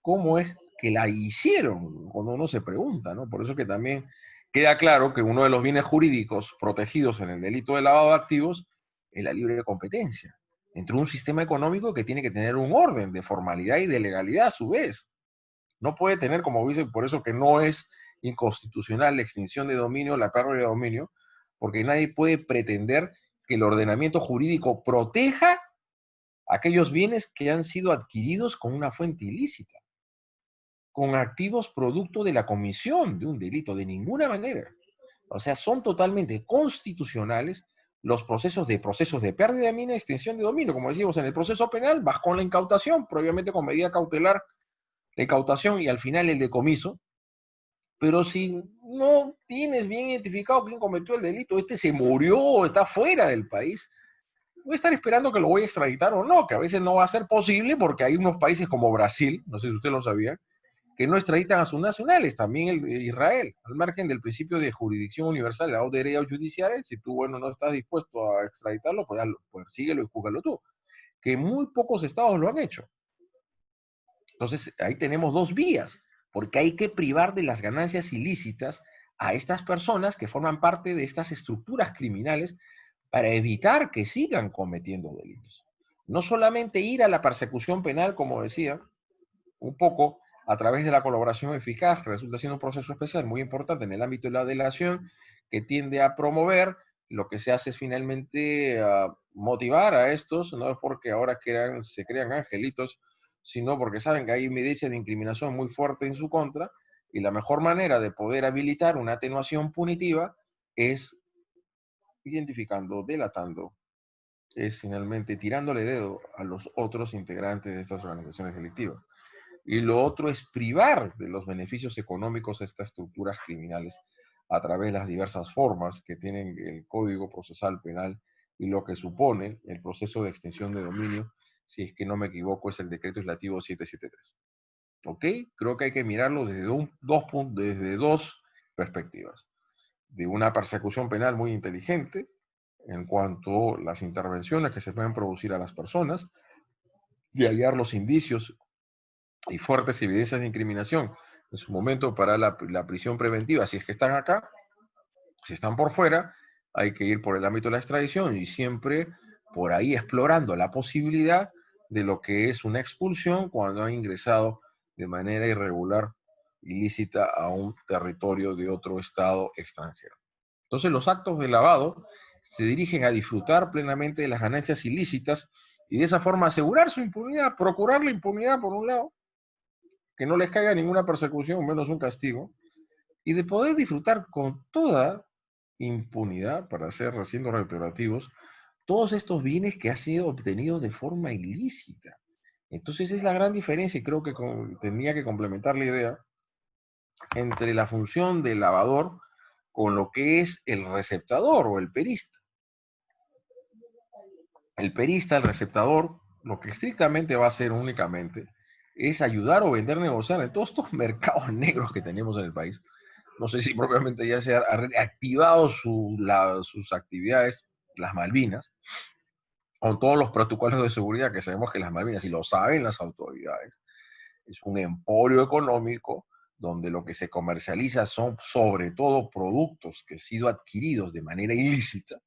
¿Cómo es que la hicieron? Cuando uno se pregunta, ¿no? Por eso que también queda claro que uno de los bienes jurídicos protegidos en el delito de lavado de activos es la libre competencia, dentro de un sistema económico que tiene que tener un orden de formalidad y de legalidad a su vez. No puede tener, como dicen, por eso que no es inconstitucional la extinción de dominio, la pérdida de dominio, porque nadie puede pretender que el ordenamiento jurídico proteja aquellos bienes que han sido adquiridos con una fuente ilícita, con activos producto de la comisión de un delito, de ninguna manera. O sea, son totalmente constitucionales los procesos de pérdida de dominio y extinción de dominio, como decíamos en el proceso penal, vas con la incautación, previamente con medida cautelar, la incautación y al final el decomiso, pero si no tienes bien identificado quién cometió el delito, este se murió, está fuera del país, voy a estar esperando que lo voy a extraditar o no, que a veces no va a ser posible porque hay unos países como Brasil, no sé si usted lo sabía, que no extraditan a sus nacionales, también el de Israel, al margen del principio de jurisdicción universal, la derecho judicial, si tú, bueno, no estás dispuesto a extraditarlo, pues síguelo y júgalo tú, que muy pocos estados lo han hecho. Entonces, ahí tenemos dos vías, porque hay que privar de las ganancias ilícitas a estas personas que forman parte de estas estructuras criminales para evitar que sigan cometiendo delitos. No solamente ir a la persecución penal, como decía, un poco a través de la colaboración eficaz, que resulta siendo un proceso especial muy importante en el ámbito de la delación, que tiende a promover, lo que se hace es finalmente motivar a estos, no es porque ahora se crean angelitos, sino porque saben que hay evidencia de incriminación muy fuerte en su contra, y la mejor manera de poder habilitar una atenuación punitiva es identificando, delatando, es finalmente tirándole dedo a los otros integrantes de estas organizaciones delictivas. Y lo otro es privar de los beneficios económicos a estas estructuras criminales a través de las diversas formas que tienen el Código Procesal Penal y lo que supone el proceso de extinción de dominio, si es que no me equivoco, es el Decreto Legislativo 773. ¿Ok? Creo que hay que mirarlo desde dos perspectivas. De una persecución penal muy inteligente en cuanto a las intervenciones que se pueden producir a las personas, de hallar los indicios y fuertes evidencias de incriminación en su momento para la prisión preventiva. Si es que están acá, si están por fuera, hay que ir por el ámbito de la extradición y siempre por ahí explorando la posibilidad de lo que es una expulsión cuando han ingresado de manera irregular, ilícita a un territorio de otro estado extranjero. Entonces los actos de lavado se dirigen a disfrutar plenamente de las ganancias ilícitas y de esa forma asegurar su impunidad, procurar la impunidad por un lado, que no les caiga ninguna persecución, menos un castigo, y de poder disfrutar con toda impunidad para hacer recintos recreativos todos estos bienes que han sido obtenidos de forma ilícita. Entonces es la gran diferencia y creo que tenía que complementar la idea entre la función del lavador con lo que es el receptador o el perista. El perista, el receptador, lo que estrictamente va a hacer únicamente es ayudar o vender, negociar en todos estos mercados negros que tenemos en el país. No sé si propiamente ya se ha reactivado sus actividades, las Malvinas, con todos los protocolos de seguridad que sabemos que las Malvinas, y lo saben las autoridades, es un emporio económico donde lo que se comercializa son sobre todo productos que han sido adquiridos de manera ilícita,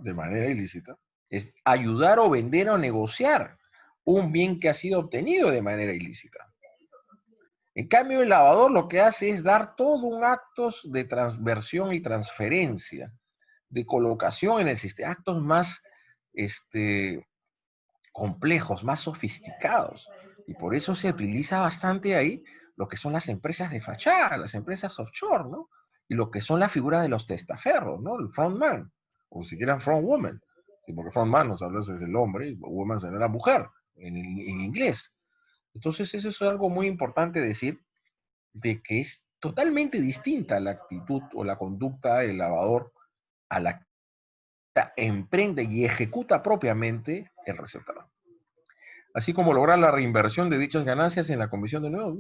de manera ilícita, es ayudar o vender o negociar un bien que ha sido obtenido de manera ilícita. En cambio, el lavador lo que hace es dar todo un actos de transversión y transferencia, de colocación en el sistema, actos más complejos, más sofisticados. Y por eso se utiliza bastante ahí lo que son las empresas de fachada, las empresas offshore, ¿no? Y lo que son las figuras de los testaferros, ¿no? El frontman, o si quieran frontwoman. Sí, porque frontman nos habla es el hombre, y woman será la mujer, en inglés. Entonces eso es algo muy importante decir, de que es totalmente distinta la actitud o la conducta del lavador a la que emprende y ejecuta propiamente el receptor. Así como lograr la reinversión de dichas ganancias en la comisión de nuevos.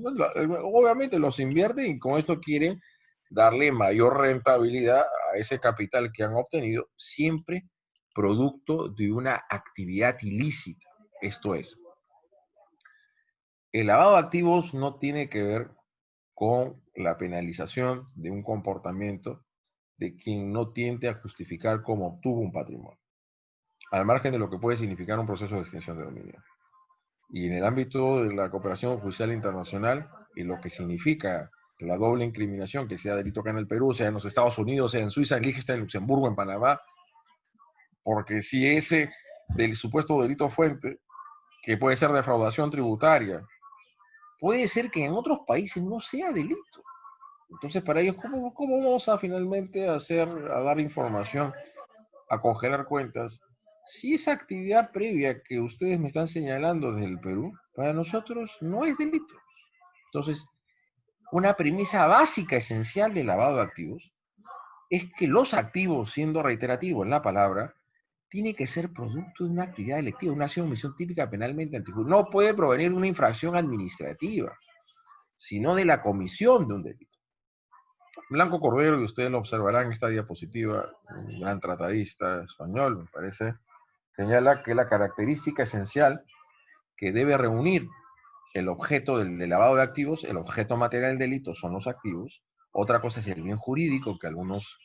Obviamente los invierten y con esto quieren darle mayor rentabilidad a ese capital que han obtenido, siempre producto de una actividad ilícita. Esto es, el lavado de activos no tiene que ver con la penalización de un comportamiento de quien no tiende a justificar cómo obtuvo un patrimonio, al margen de lo que puede significar un proceso de extinción de dominio. Y en el ámbito de la cooperación judicial internacional, y lo que significa la doble incriminación, que sea delito acá en el Perú, sea en los Estados Unidos, sea en Suiza, en Liechtenstein, en Luxemburgo, en Panamá, porque si ese del supuesto delito fuente, que puede ser defraudación tributaria, puede ser que en otros países no sea delito. Entonces, para ellos, ¿cómo vamos a finalmente a dar información, a congelar cuentas? Si esa actividad previa que ustedes me están señalando desde el Perú, para nosotros no es delito. Entonces, una premisa básica, esencial del lavado de activos, es que los activos, siendo reiterativo en la palabra, tiene que ser producto de una actividad delictiva, una acción o omisión típica penalmente antijusta. No puede provenir de una infracción administrativa, sino de la comisión de un delito. Blanco Cordero, y ustedes lo observarán en esta diapositiva, un gran tratadista español, me parece, señala que la característica esencial que debe reunir el objeto del lavado de activos, el objeto material del delito son los activos. Otra cosa es el bien jurídico, que algunos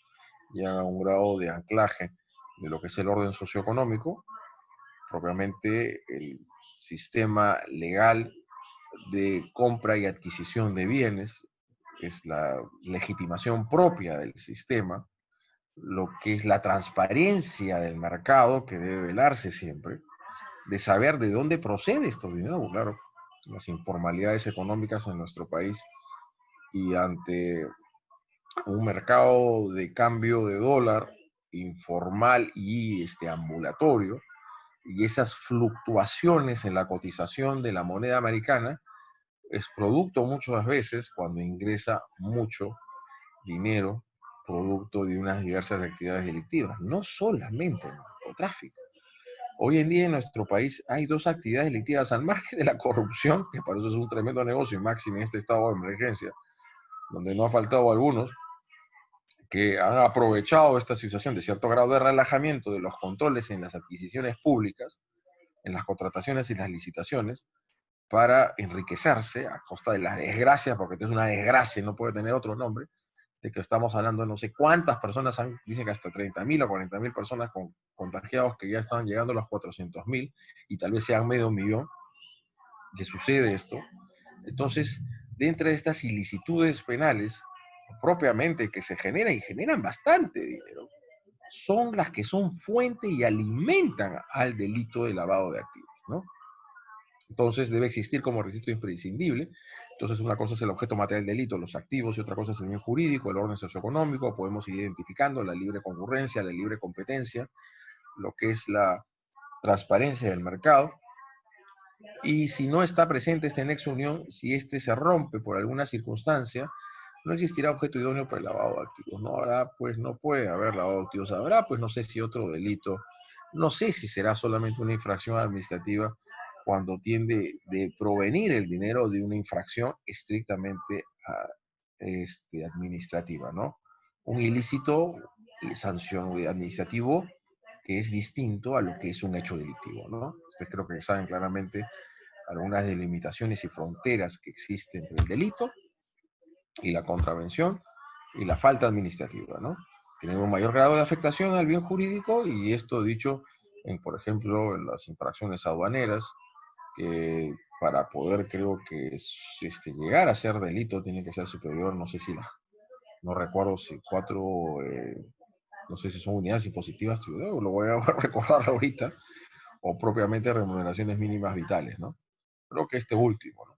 llegan a un grado de anclaje de lo que es el orden socioeconómico, propiamente el sistema legal de compra y adquisición de bienes, es la legitimación propia del sistema, lo que es la transparencia del mercado, que debe velarse siempre, de saber de dónde procede estos dinero, claro, las informalidades económicas en nuestro país y ante un mercado de cambio de dólar informal y ambulatorio, y esas fluctuaciones en la cotización de la moneda americana es producto muchas veces cuando ingresa mucho dinero producto de unas diversas actividades delictivas, no solamente el narcotráfico. Hoy en día en nuestro país hay dos actividades delictivas al margen de la corrupción, que para eso es un tremendo negocio, y máximo en este estado de emergencia, donde no ha faltado algunos que han aprovechado esta situación de cierto grado de relajamiento de los controles en las adquisiciones públicas, en las contrataciones y las licitaciones, para enriquecerse a costa de las desgracias, porque esto es una desgracia y no puede tener otro nombre, de que estamos hablando de no sé cuántas personas, dicen que hasta 30.000 o 40.000 personas contagiados que ya están llegando a los 400.000 y tal vez sean medio millón, que sucede esto. Entonces, dentro de estas ilicitudes penales, propiamente que se generan y generan bastante dinero, son las que son fuente y alimentan al delito de lavado de activos, ¿no? Entonces debe existir como requisito imprescindible. Entonces una cosa es el objeto material del delito, los activos, y otra cosa es el bien jurídico, el orden socioeconómico. Podemos ir identificando la libre concurrencia, la libre competencia, lo que es la transparencia del mercado. Y si no está presente este nexo unión, si este se rompe por alguna circunstancia, no existirá objeto idóneo para el lavado de activos. No habrá, pues no puede haber lavado de activos. Habrá, pues no sé si otro delito, no sé si será solamente una infracción administrativa cuando tiende de provenir el dinero de una infracción estrictamente administrativa, ¿no? Un ilícito y sanción administrativo que es distinto a lo que es un hecho delictivo, ¿no? Ustedes creo que saben claramente algunas delimitaciones y fronteras que existen entre el delito y la contravención y la falta administrativa, ¿no? Tienen un mayor grado de afectación al bien jurídico, y esto dicho en, por ejemplo, en las infracciones aduaneras, que para poder, creo que llegar a ser delito tiene que ser superior, no sé si no recuerdo si no sé si son unidades impositivas, lo voy a recordar ahorita, o propiamente remuneraciones mínimas vitales, ¿no? Creo que este último, ¿no?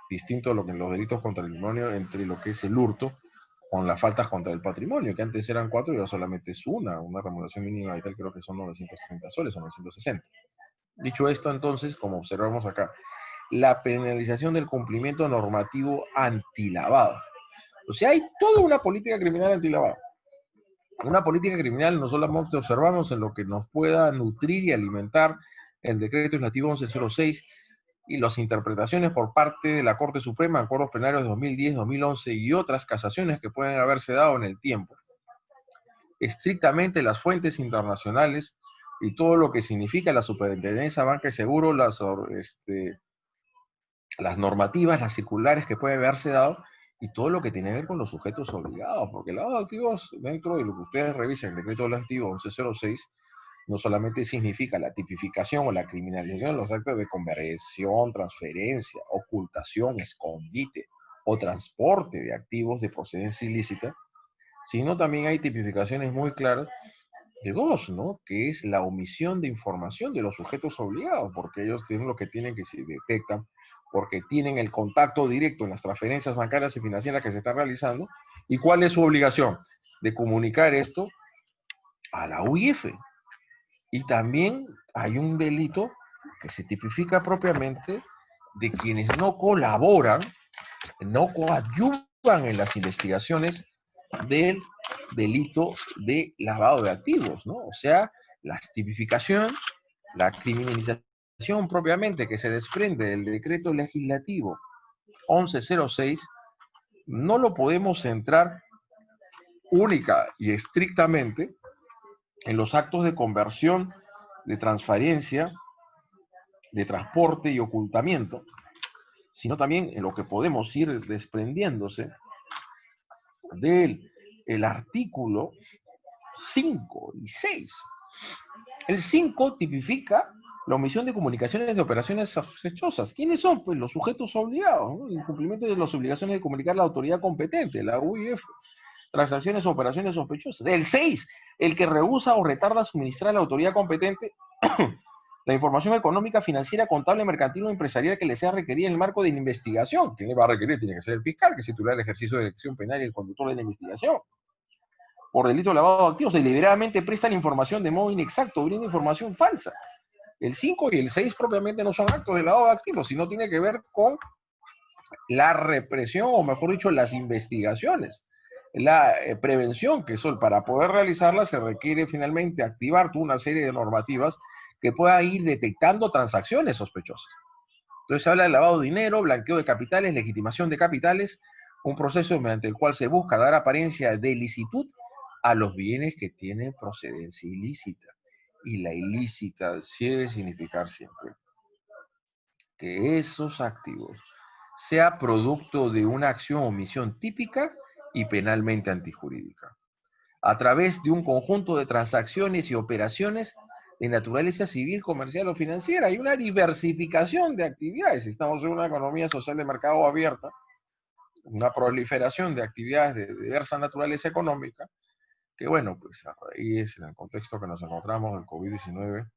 Distinto a lo que en los delitos contra el patrimonio, entre lo que es el hurto con las faltas contra el patrimonio, que antes eran 4 y ahora solamente es una remuneración mínima vital, creo que son 930 soles o 960. Dicho esto, entonces, como observamos acá, la penalización del cumplimiento normativo antilavado. O sea, hay toda una política criminal antilavado. Una política criminal no solamente observamos en lo que nos pueda nutrir y alimentar el decreto legislativo 1106 y las interpretaciones por parte de la Corte Suprema, acuerdos penales de 2010, 2011 y otras casaciones que pueden haberse dado en el tiempo. Estrictamente las fuentes internacionales y todo lo que significa la Superintendencia Banca y Seguro, las normativas, las circulares que puede haberse dado, y todo lo que tiene que ver con los sujetos obligados, porque el lavado de activos, dentro de lo que ustedes revisen, el decreto legislativo 1106, no solamente significa la tipificación o la criminalización de los actos de conversión, transferencia, ocultación, escondite o transporte de activos de procedencia ilícita, sino también hay tipificaciones muy claras de dos, ¿no? Que es la omisión de información de los sujetos obligados, porque ellos tienen lo que tienen, que se detectan, porque tienen el contacto directo en las transferencias bancarias y financieras que se están realizando. ¿Y cuál es su obligación? De comunicar esto a la UIF. Y también hay un delito que se tipifica propiamente de quienes no colaboran, no coadyuvan en las investigaciones del delito de lavado de activos, ¿no? O sea, la tipificación, la criminalización propiamente que se desprende del decreto legislativo 1106, no lo podemos centrar única y estrictamente en los actos de conversión, de transferencia, de transporte y ocultamiento, sino también en lo que podemos ir desprendiéndose del el artículo 5 y 6. El 5 tipifica la omisión de comunicaciones de operaciones sospechosas. ¿Quiénes son? Pues los sujetos obligados, ¿no? El cumplimiento de las obligaciones de comunicar a la autoridad competente, la UIF, transacciones o operaciones sospechosas. El 6, el que rehúsa o retarda suministrar a la autoridad competente la información económica, financiera, contable, mercantil o empresarial que le sea requerida en el marco de la investigación. ¿Quién le va a requerir? Tiene que ser el fiscal, que es titular del ejercicio de dirección penal y el conductor de la investigación. Por delito de lavado de activos, deliberadamente prestan información de modo inexacto, brinda información falsa. El 5 y el 6 propiamente no son actos de lavado de activos, sino tiene que ver con la represión, o mejor dicho, las investigaciones, la prevención, que eso, para poder realizarla se requiere finalmente activar toda una serie de normativas que pueda ir detectando transacciones sospechosas. Entonces se habla de lavado de dinero, blanqueo de capitales, legitimación de capitales, un proceso mediante el cual se busca dar apariencia de licitud a los bienes que tienen procedencia ilícita. Y la ilícita sí debe significar siempre que esos activos sea producto de una acción o omisión típica y penalmente antijurídica, a través de un conjunto de transacciones y operaciones de naturaleza civil, comercial o financiera. Hay una diversificación de actividades. Estamos en una economía social de mercado abierta, una proliferación de actividades de diversa naturaleza económica, que bueno, pues a raíz, en el contexto que nos encontramos del COVID-19,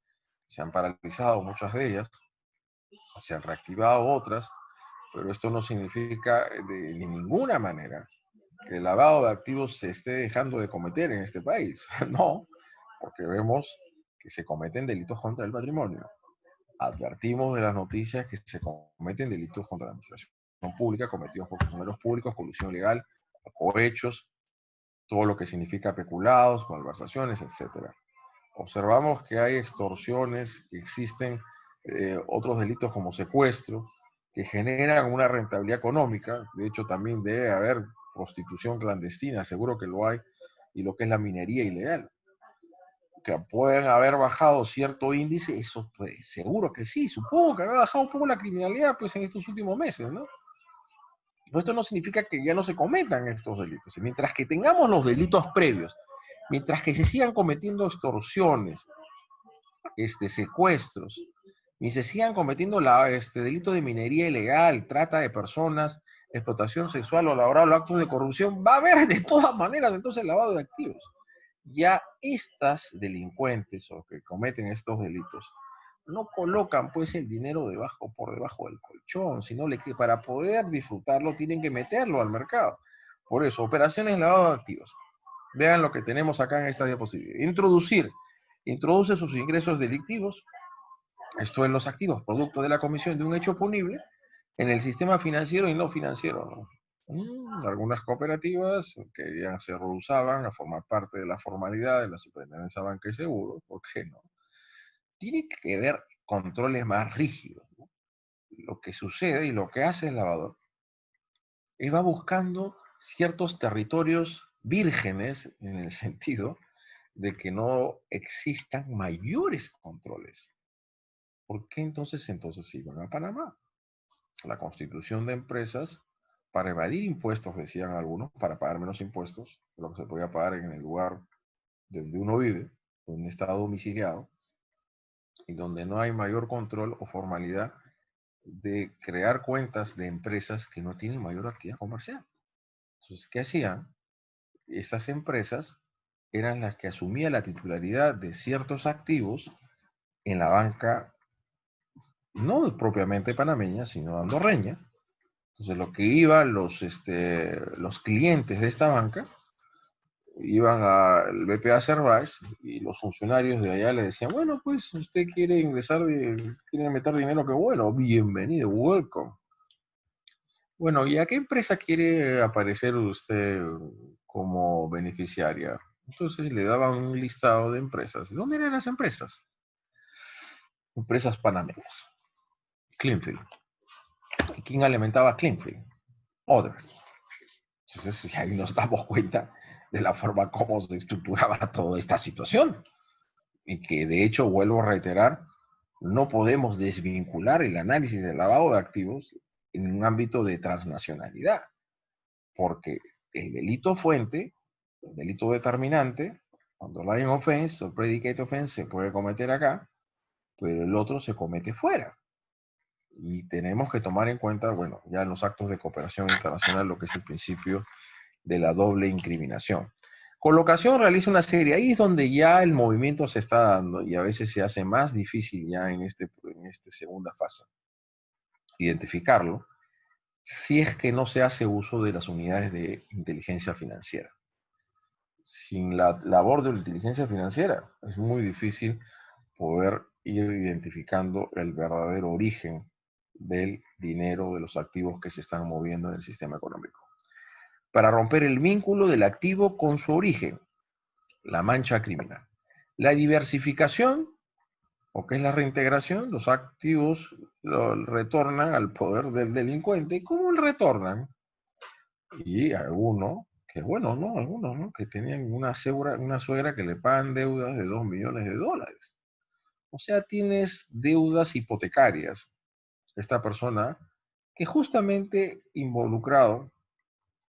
se han paralizado muchas de ellas, se han reactivado otras, pero esto no significa de ninguna manera que el lavado de activos se esté dejando de cometer en este país. No, porque vemos que se cometen delitos contra el patrimonio. Advertimos de las noticias que se cometen delitos contra la administración pública cometidos por funcionarios públicos, colusión ilegal, cohechos, todo lo que significa peculados, malversaciones, etcétera. Observamos que hay extorsiones, que existen otros delitos como secuestro, que generan una rentabilidad económica. De hecho, también debe haber prostitución clandestina, seguro que lo hay, y lo que es la minería ilegal. Que pueden haber bajado cierto índice, eso pues, seguro que sí, supongo que habrá bajado un poco la criminalidad pues, en estos últimos meses, ¿no? Pero esto no significa que ya no se cometan estos delitos. Y mientras que tengamos los delitos previos, mientras que se sigan cometiendo extorsiones, secuestros, y se sigan cometiendo delito de minería ilegal, trata de personas, explotación sexual o laboral o actos de corrupción, va a haber de todas maneras entonces lavado de activos. Ya estas delincuentes o que cometen estos delitos no colocan pues el dinero por debajo del colchón, sino que para poder disfrutarlo tienen que meterlo al mercado. Por eso, operaciones de lavado de activos. Vean lo que tenemos acá en esta diapositiva. Introduce sus ingresos delictivos, esto en los activos, producto de la comisión de un hecho punible, en el sistema financiero y no financiero, ¿no? Algunas cooperativas que ya se rehusaban a formar parte de la formalidad de la Superintendencia de Banca y Seguros, ¿por qué no? Tiene que haber controles más rígidos, ¿no? Lo que sucede y lo que hace el lavador es va buscando ciertos territorios vírgenes en el sentido de que no existan mayores controles. ¿Por qué entonces iban a Panamá? La constitución de empresas para evadir impuestos, decían algunos, para pagar menos impuestos de lo que se podía pagar en el lugar donde uno vive, donde está domiciliado, y donde no hay mayor control o formalidad de crear cuentas de empresas que no tienen mayor actividad comercial. Entonces, ¿qué hacían? Estas empresas eran las que asumían la titularidad de ciertos activos en la banca, no propiamente panameña, sino andorreña. Entonces, lo que iban los clientes de esta banca, iban al BPA Cervais y los funcionarios de allá le decían, bueno, pues usted quiere quiere meter dinero, que bueno, bienvenido, welcome. Bueno, ¿y a qué empresa quiere aparecer usted como beneficiaria? Entonces le daban un listado de empresas. ¿De dónde eran las empresas? Empresas panameñas. Cleanfield. ¿Y quién alimentaba Cleanfield? Others. Entonces ahí nos damos cuenta de la forma como se estructuraba toda esta situación. Y que de hecho, vuelvo a reiterar, no podemos desvincular el análisis del lavado de activos en un ámbito de transnacionalidad. Porque el delito fuente, el delito determinante, underlying offense o predicate offense se puede cometer acá, pero el otro se comete fuera. Y tenemos que tomar en cuenta, bueno, ya en los actos de cooperación internacional, lo que es el principio de la doble incriminación. Colocación realiza una serie, ahí es donde ya el movimiento se está dando y a veces se hace más difícil ya en esta segunda fase identificarlo, si es que no se hace uso de las unidades de inteligencia financiera. Sin la labor de la inteligencia financiera es muy difícil poder ir identificando el verdadero origen del dinero, de los activos que se están moviendo en el sistema económico. Para romper el vínculo del activo con su origen, la mancha criminal. La diversificación, o que es la reintegración, los activos retornan al poder del delincuente. ¿Y cómo retornan? Y algunos, que bueno, ¿no? Algunos, ¿no? Que tenían una suegra que le pagan deudas de $2 millones. O sea, tienes deudas hipotecarias. Esta persona que justamente involucrado,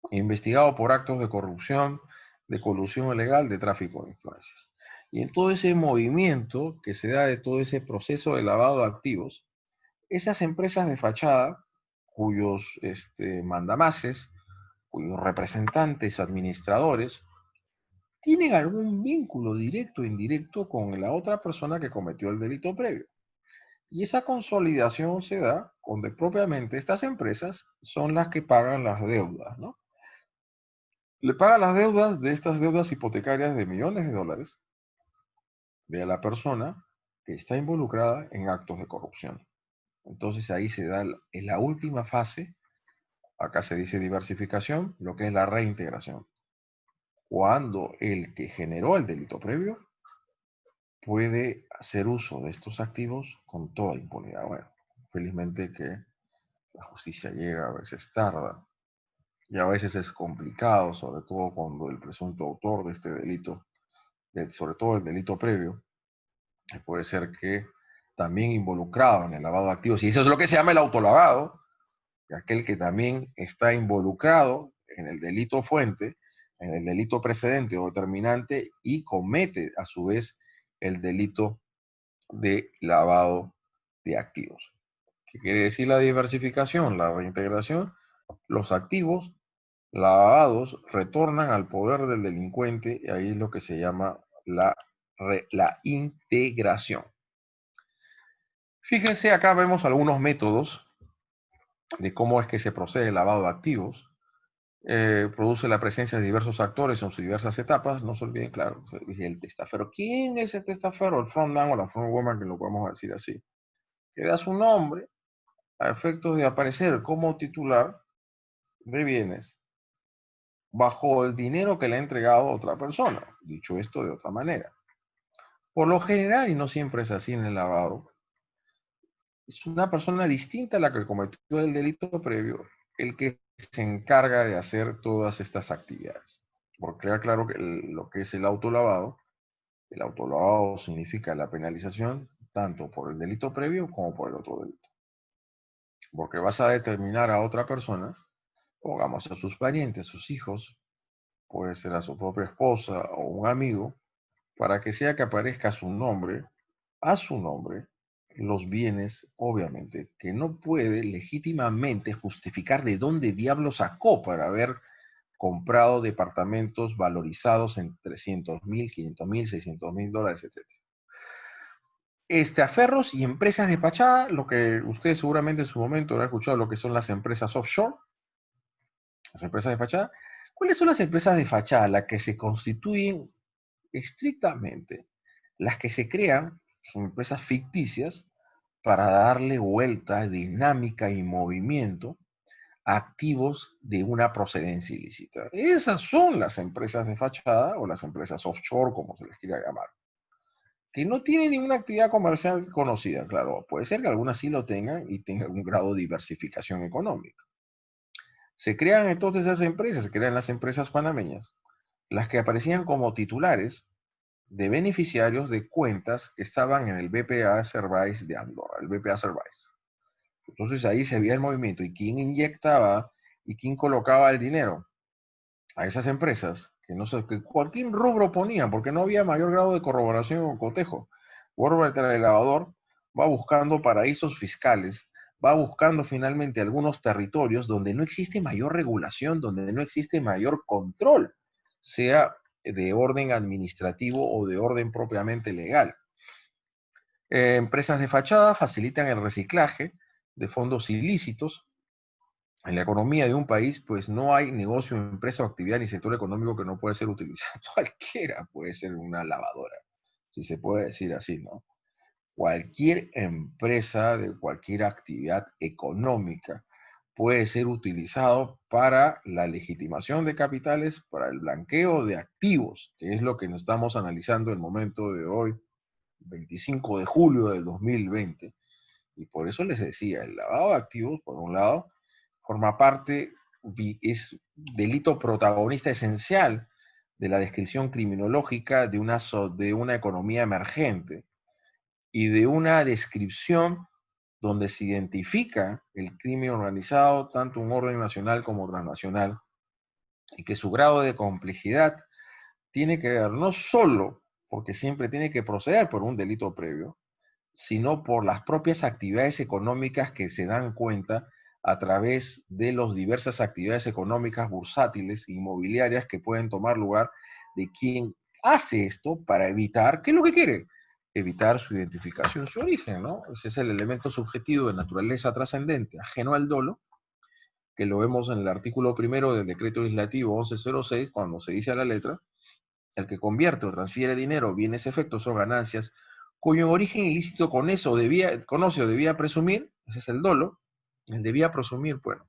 investigado por actos de corrupción, de colusión ilegal, de tráfico de influencias. Y en todo ese movimiento que se da de todo ese proceso de lavado de activos, esas empresas de fachada, cuyos mandamases, cuyos representantes, administradores, tienen algún vínculo directo o indirecto con la otra persona que cometió el delito previo. Y esa consolidación se da donde propiamente estas empresas son las que pagan las deudas, ¿no? Le pagan las deudas de estas deudas hipotecarias de millones de dólares de la persona que está involucrada en actos de corrupción. Entonces ahí se da en la última fase, acá se dice diversificación, lo que es la reintegración. Cuando el que generó el delito previo puede hacer uso de estos activos con toda impunidad. Bueno, felizmente que la justicia llega, a veces tarda, y a veces es complicado, sobre todo cuando el presunto autor de este delito, sobre todo el delito previo, puede ser que también involucrado en el lavado de activos, y eso es lo que se llama el autolavado, aquel que también está involucrado en el delito fuente, en el delito precedente o determinante, y comete a su vez el delito de lavado de activos. ¿Qué quiere decir la diversificación? La reintegración. Los activos lavados retornan al poder del delincuente, y ahí es lo que se llama la integración. Fíjense, acá vemos algunos métodos de cómo es que se procede el lavado de activos. Produce la presencia de diversos actores en sus diversas etapas. No se olviden, claro, el testaferro. ¿Quién es el testaferro? El frontman o la frontwoman, que lo podemos decir así. Que da su nombre a efectos de aparecer como titular de bienes bajo el dinero que le ha entregado a otra persona. Dicho esto de otra manera. Por lo general, y no siempre es así en el lavado, es una persona distinta a la que cometió el delito previo el que se encarga de hacer todas estas actividades. Porque queda claro que lo que es el autolavado significa la penalización tanto por el delito previo como por el otro delito. Porque vas a determinar a otra persona, pongamos a sus parientes, sus hijos, puede ser a su propia esposa o un amigo, para que sea que aparezca a su nombre, los bienes, obviamente, que no puede legítimamente justificar de dónde diablo sacó para haber comprado departamentos valorizados en 300.000, 500.000, 600.000 dólares, etc. Aferros y empresas de fachada, lo que usted seguramente en su momento habrá escuchado, lo que son las empresas offshore, las empresas de fachada. ¿Cuáles son las empresas de fachada? Las que se constituyen estrictamente, las que se crean, son empresas ficticias para darle vuelta, dinámica y movimiento a activos de una procedencia ilícita. Esas son las empresas de fachada o las empresas offshore, como se les quiera llamar, que no tienen ninguna actividad comercial conocida. Claro, puede ser que algunas sí lo tengan y tengan un grado de diversificación económica. Se crean entonces esas empresas, se crean las empresas panameñas, las que aparecían como titulares de beneficiarios de cuentas que estaban en el BPA Servais de Andorra, el BPA Servais. Entonces ahí se veía el movimiento y quién inyectaba y quién colocaba el dinero a esas empresas, que no sé, que cualquier rubro ponían, porque no había mayor grado de corroboración o cotejo. Warburg, el elevador, va buscando paraísos fiscales, va buscando finalmente algunos territorios donde no existe mayor regulación, donde no existe mayor control, sea de orden administrativo o de orden propiamente legal. Empresas de fachada facilitan el reciclaje de fondos ilícitos. En la economía de un país, pues no hay negocio, empresa o actividad ni sector económico que no pueda ser utilizado. Cualquiera puede ser una lavadora, si se puede decir así, ¿no? Cualquier empresa de cualquier actividad económica puede ser utilizado para la legitimación de capitales, para el blanqueo de activos, que es lo que nos estamos analizando en el momento de hoy, 25 de julio del 2020. Y por eso les decía, el lavado de activos, por un lado, forma parte, es delito protagonista esencial de la descripción criminológica de una economía emergente y de una descripción donde se identifica el crimen organizado, tanto un orden nacional como transnacional, y que su grado de complejidad tiene que ver no solo porque siempre tiene que proceder por un delito previo, sino por las propias actividades económicas que se dan cuenta a través de las diversas actividades económicas bursátiles e inmobiliarias que pueden tomar lugar de quien hace esto para evitar, ¿qué es lo que quiere? evitar su identificación, su origen, ¿no? Ese es el elemento subjetivo de naturaleza trascendente, ajeno al dolo, que lo vemos en el artículo primero del decreto legislativo 1106, cuando se dice a la letra, el que convierte o transfiere dinero, bienes, efectos o ganancias, cuyo origen ilícito conoce o debía presumir, ese es el dolo, el debía presumir, bueno,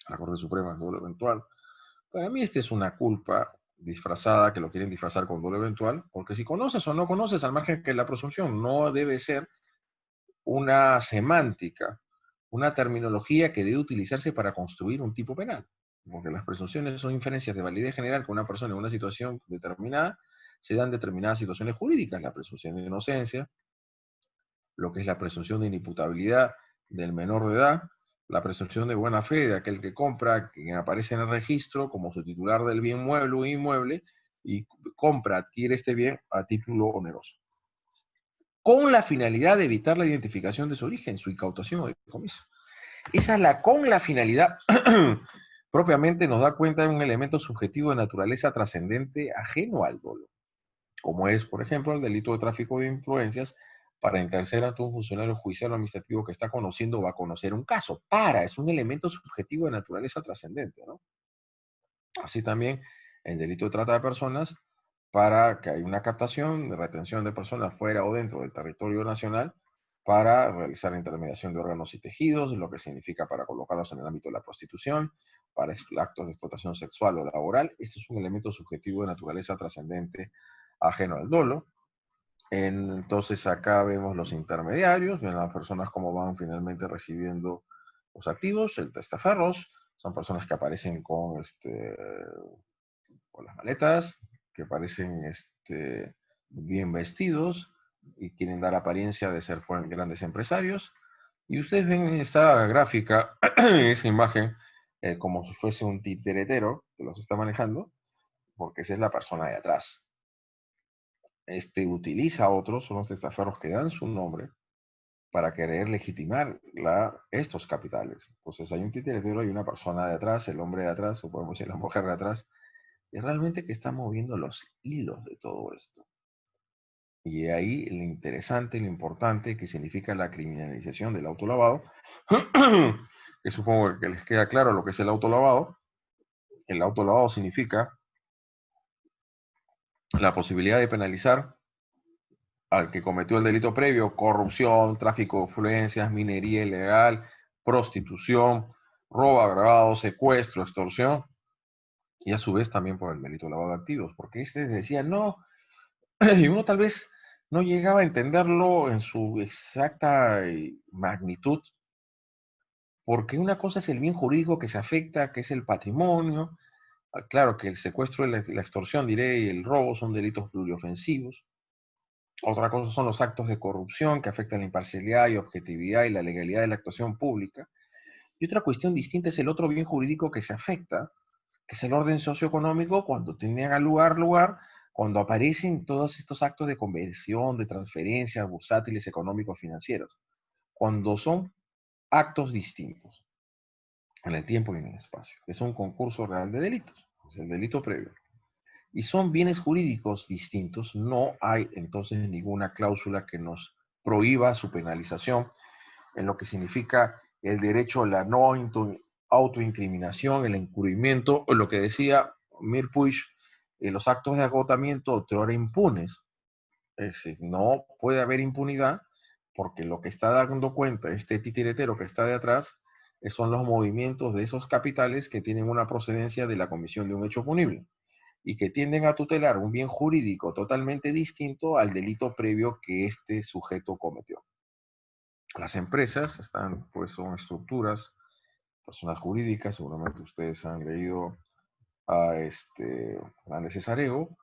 la Corte Suprema, el dolo eventual. Para mí esta es una culpa disfrazada, que lo quieren disfrazar con dolo eventual, porque si conoces o no conoces, al margen que la presunción no debe ser una semántica, una terminología que debe utilizarse para construir un tipo penal. Porque las presunciones son inferencias de validez general que una persona en una situación determinada se dan determinadas situaciones jurídicas, la presunción de inocencia, lo que es la presunción de inimputabilidad del menor de edad, la presunción de buena fe de aquel que compra, quien aparece en el registro como su titular del bien mueble o inmueble, y compra, adquiere este bien a título oneroso, con la finalidad de evitar la identificación de su origen, su incautación o decomiso. Esa es con la finalidad propiamente nos da cuenta de un elemento subjetivo de naturaleza trascendente ajeno al dolo, como es, por ejemplo, el delito de tráfico de influencias para encarcelar ante un funcionario judicial o administrativo que está conociendo o va a conocer un caso. Es un elemento subjetivo de naturaleza trascendente, ¿no? Así también el delito de trata de personas para que haya una captación, de retención de personas fuera o dentro del territorio nacional para realizar intermediación de órganos y tejidos, lo que significa para colocarlos en el ámbito de la prostitución, para actos de explotación sexual o laboral. Este es un elemento subjetivo de naturaleza trascendente ajeno al dolo. Entonces acá vemos los intermediarios, ven las personas cómo van finalmente recibiendo los activos, el testaferros, son personas que aparecen con las maletas, que parecen bien vestidos y quieren dar apariencia de ser grandes empresarios. Y ustedes ven en esta gráfica, en esa imagen, como si fuese un titeretero que los está manejando, porque esa es la persona de atrás. Utiliza a otros, son los testaferros que dan su nombre, para querer legitimar estos capitales. Entonces hay un titeretero, hay una persona de atrás, el hombre de atrás, o podemos decir la mujer de atrás, y realmente que está moviendo los hilos de todo esto. Y ahí lo interesante y lo importante que significa la criminalización del autolavado, que supongo que les queda claro lo que es el autolavado. El autolavado significa la posibilidad de penalizar al que cometió el delito previo: corrupción, tráfico de influencias, minería ilegal, prostitución, robo agravado, secuestro, extorsión, y a su vez también por el delito de lavado de activos, porque decía, no, y uno tal vez no llegaba a entenderlo en su exacta magnitud, porque una cosa es el bien jurídico que se afecta, que es el patrimonio. Claro que el secuestro, la extorsión, diré, y el robo son delitos pluriofensivos. Otra cosa son los actos de corrupción que afectan la imparcialidad y objetividad y la legalidad de la actuación pública. Y otra cuestión distinta es el otro bien jurídico que se afecta, que es el orden socioeconómico, cuando tienen lugar, cuando aparecen todos estos actos de conversión, de transferencias bursátiles económicos financieros, cuando son actos distintos en el tiempo y en el espacio. Es un concurso real de delitos, es el delito previo. Y son bienes jurídicos distintos, no hay entonces ninguna cláusula que nos prohíba su penalización, en lo que significa el derecho a la no autoincriminación, el encubrimiento, o lo que decía Mirpuig, los actos de agotamiento otrora impunes. Es decir, no puede haber impunidad porque lo que está dando cuenta este titiretero que está de atrás son los movimientos de esos capitales que tienen una procedencia de la comisión de un hecho punible y que tienden a tutelar un bien jurídico totalmente distinto al delito previo que este sujeto cometió. Las empresas son estructuras, personas jurídicas, seguramente ustedes han leído a Hernández Cesareo,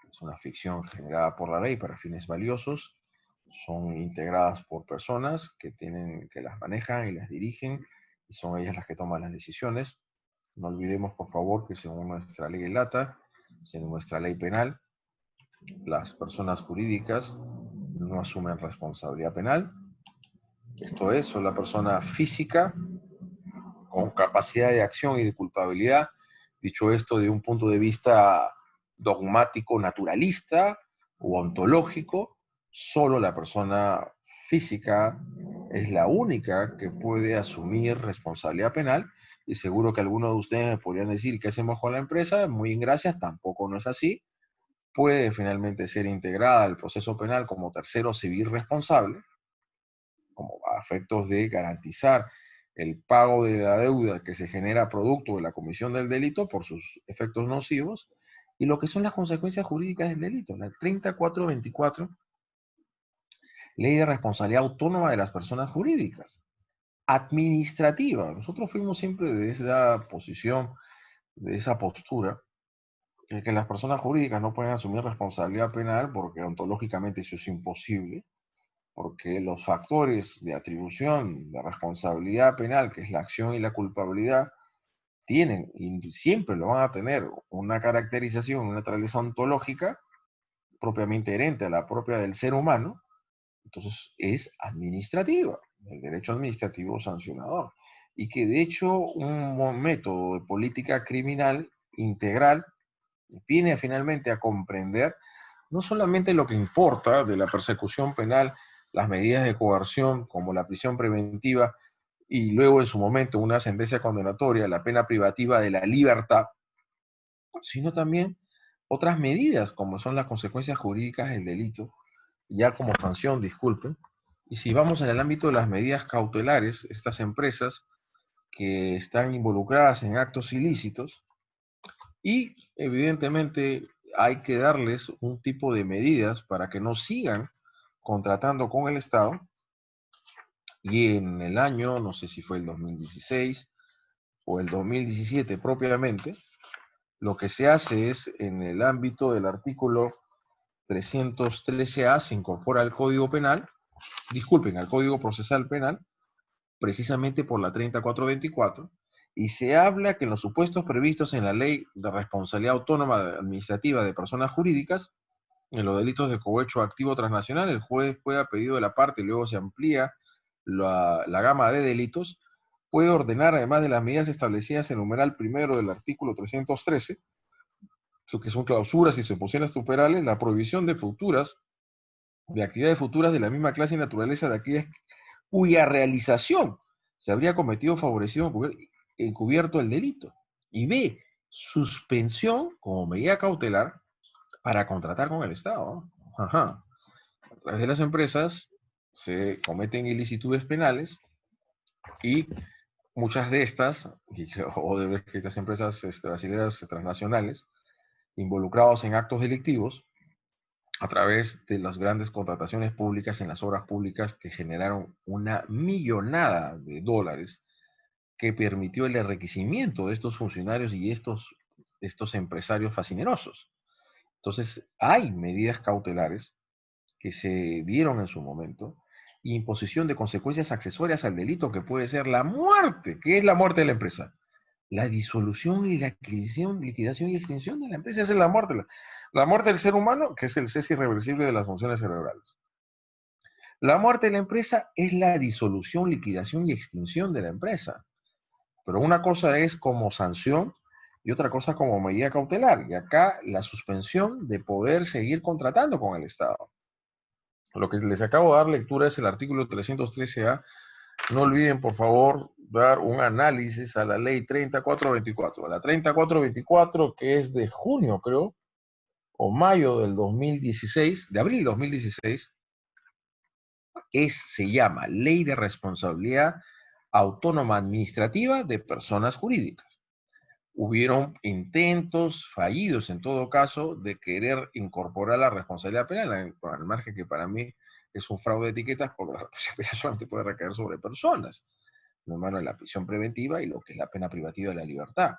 es una ficción generada por la ley para fines valiosos, son integradas por personas que las manejan y las dirigen, y son ellas las que toman las decisiones. No olvidemos, por favor, que según nuestra ley LATA, según nuestra ley penal, las personas jurídicas no asumen responsabilidad penal. Esto es, son la persona física con capacidad de acción y de culpabilidad. Dicho esto, de un punto de vista dogmático, naturalista o ontológico, solo la persona física es la única que puede asumir responsabilidad penal, y seguro que algunos de ustedes me podrían decir, ¿qué hacemos con la empresa? Muy bien, gracias, tampoco no es así. Puede finalmente ser integrada al proceso penal como tercero civil responsable, como a efectos de garantizar el pago de la deuda que se genera producto de la comisión del delito por sus efectos nocivos, y lo que son las consecuencias jurídicas del delito. La 3424, Ley de Responsabilidad Autónoma de las Personas Jurídicas. Administrativa. Nosotros fuimos siempre de esa posición, de esa postura, que las personas jurídicas no pueden asumir responsabilidad penal porque ontológicamente eso es imposible, porque los factores de atribución de responsabilidad penal, que es la acción y la culpabilidad, tienen y siempre lo van a tener una caracterización, una naturaleza ontológica propiamente herente a la propia del ser humano. Entonces es administrativa, el derecho administrativo sancionador. Y que de hecho un método de política criminal integral viene finalmente a comprender no solamente lo que importa de la persecución penal, las medidas de coerción como la prisión preventiva y luego en su momento una sentencia condenatoria, la pena privativa de la libertad, sino también otras medidas como son las consecuencias jurídicas del delito, ya como sanción, disculpen. Y si vamos en el ámbito de las medidas cautelares, estas empresas que están involucradas en actos ilícitos, y evidentemente hay que darles un tipo de medidas para que no sigan contratando con el Estado. Y en el año, no sé si fue el 2016 o el 2017 propiamente, lo que se hace es en el ámbito del artículo 313A se incorpora al Código Penal, disculpen, al Código Procesal Penal, precisamente por la 3424, y se habla que en los supuestos previstos en la Ley de Responsabilidad Autónoma Administrativa de Personas Jurídicas, en los delitos de cohecho activo transnacional, el juez puede, a pedido de la parte, y luego se amplía la gama de delitos, puede ordenar, además de las medidas establecidas en el numeral primero del artículo 313, lo que son clausuras y suposiciones temporales, la prohibición de actividades futuras de la misma clase y naturaleza de aquellas cuya realización se habría cometido, favorecido, encubierto el delito. Y B, suspensión como medida cautelar para contratar con el Estado. Ajá. A través de las empresas se cometen ilicitudes penales y muchas de estas, o de estas empresas brasileñas transnacionales, involucrados en actos delictivos, a través de las grandes contrataciones públicas en las obras públicas que generaron una millonada de dólares que permitió el enriquecimiento de estos funcionarios y estos empresarios fascinerosos. Entonces, hay medidas cautelares que se dieron en su momento, y imposición de consecuencias accesorias al delito que puede ser la muerte. ¿Qué es la muerte de la empresa? La disolución y la liquidación y extinción de la empresa. Esa es la muerte. La muerte del ser humano, que es el cese irreversible de las funciones cerebrales. La muerte de la empresa es la disolución, liquidación y extinción de la empresa. Pero una cosa es como sanción y otra cosa como medida cautelar. Y acá la suspensión de poder seguir contratando con el Estado. Lo que les acabo de dar lectura es el artículo 313A. No olviden, por favor, dar un análisis a la ley 3424. La 3424, que es de junio, creo, o mayo del 2016, de abril 2016, se llama Ley de Responsabilidad Autónoma Administrativa de Personas Jurídicas. Hubieron intentos fallidos, en todo caso, de querer incorporar la responsabilidad penal, al margen que para mí es un fraude de etiquetas, porque la responsabilidad solamente puede recaer sobre personas, no hermano, de la prisión preventiva y lo que es la pena privativa de la libertad.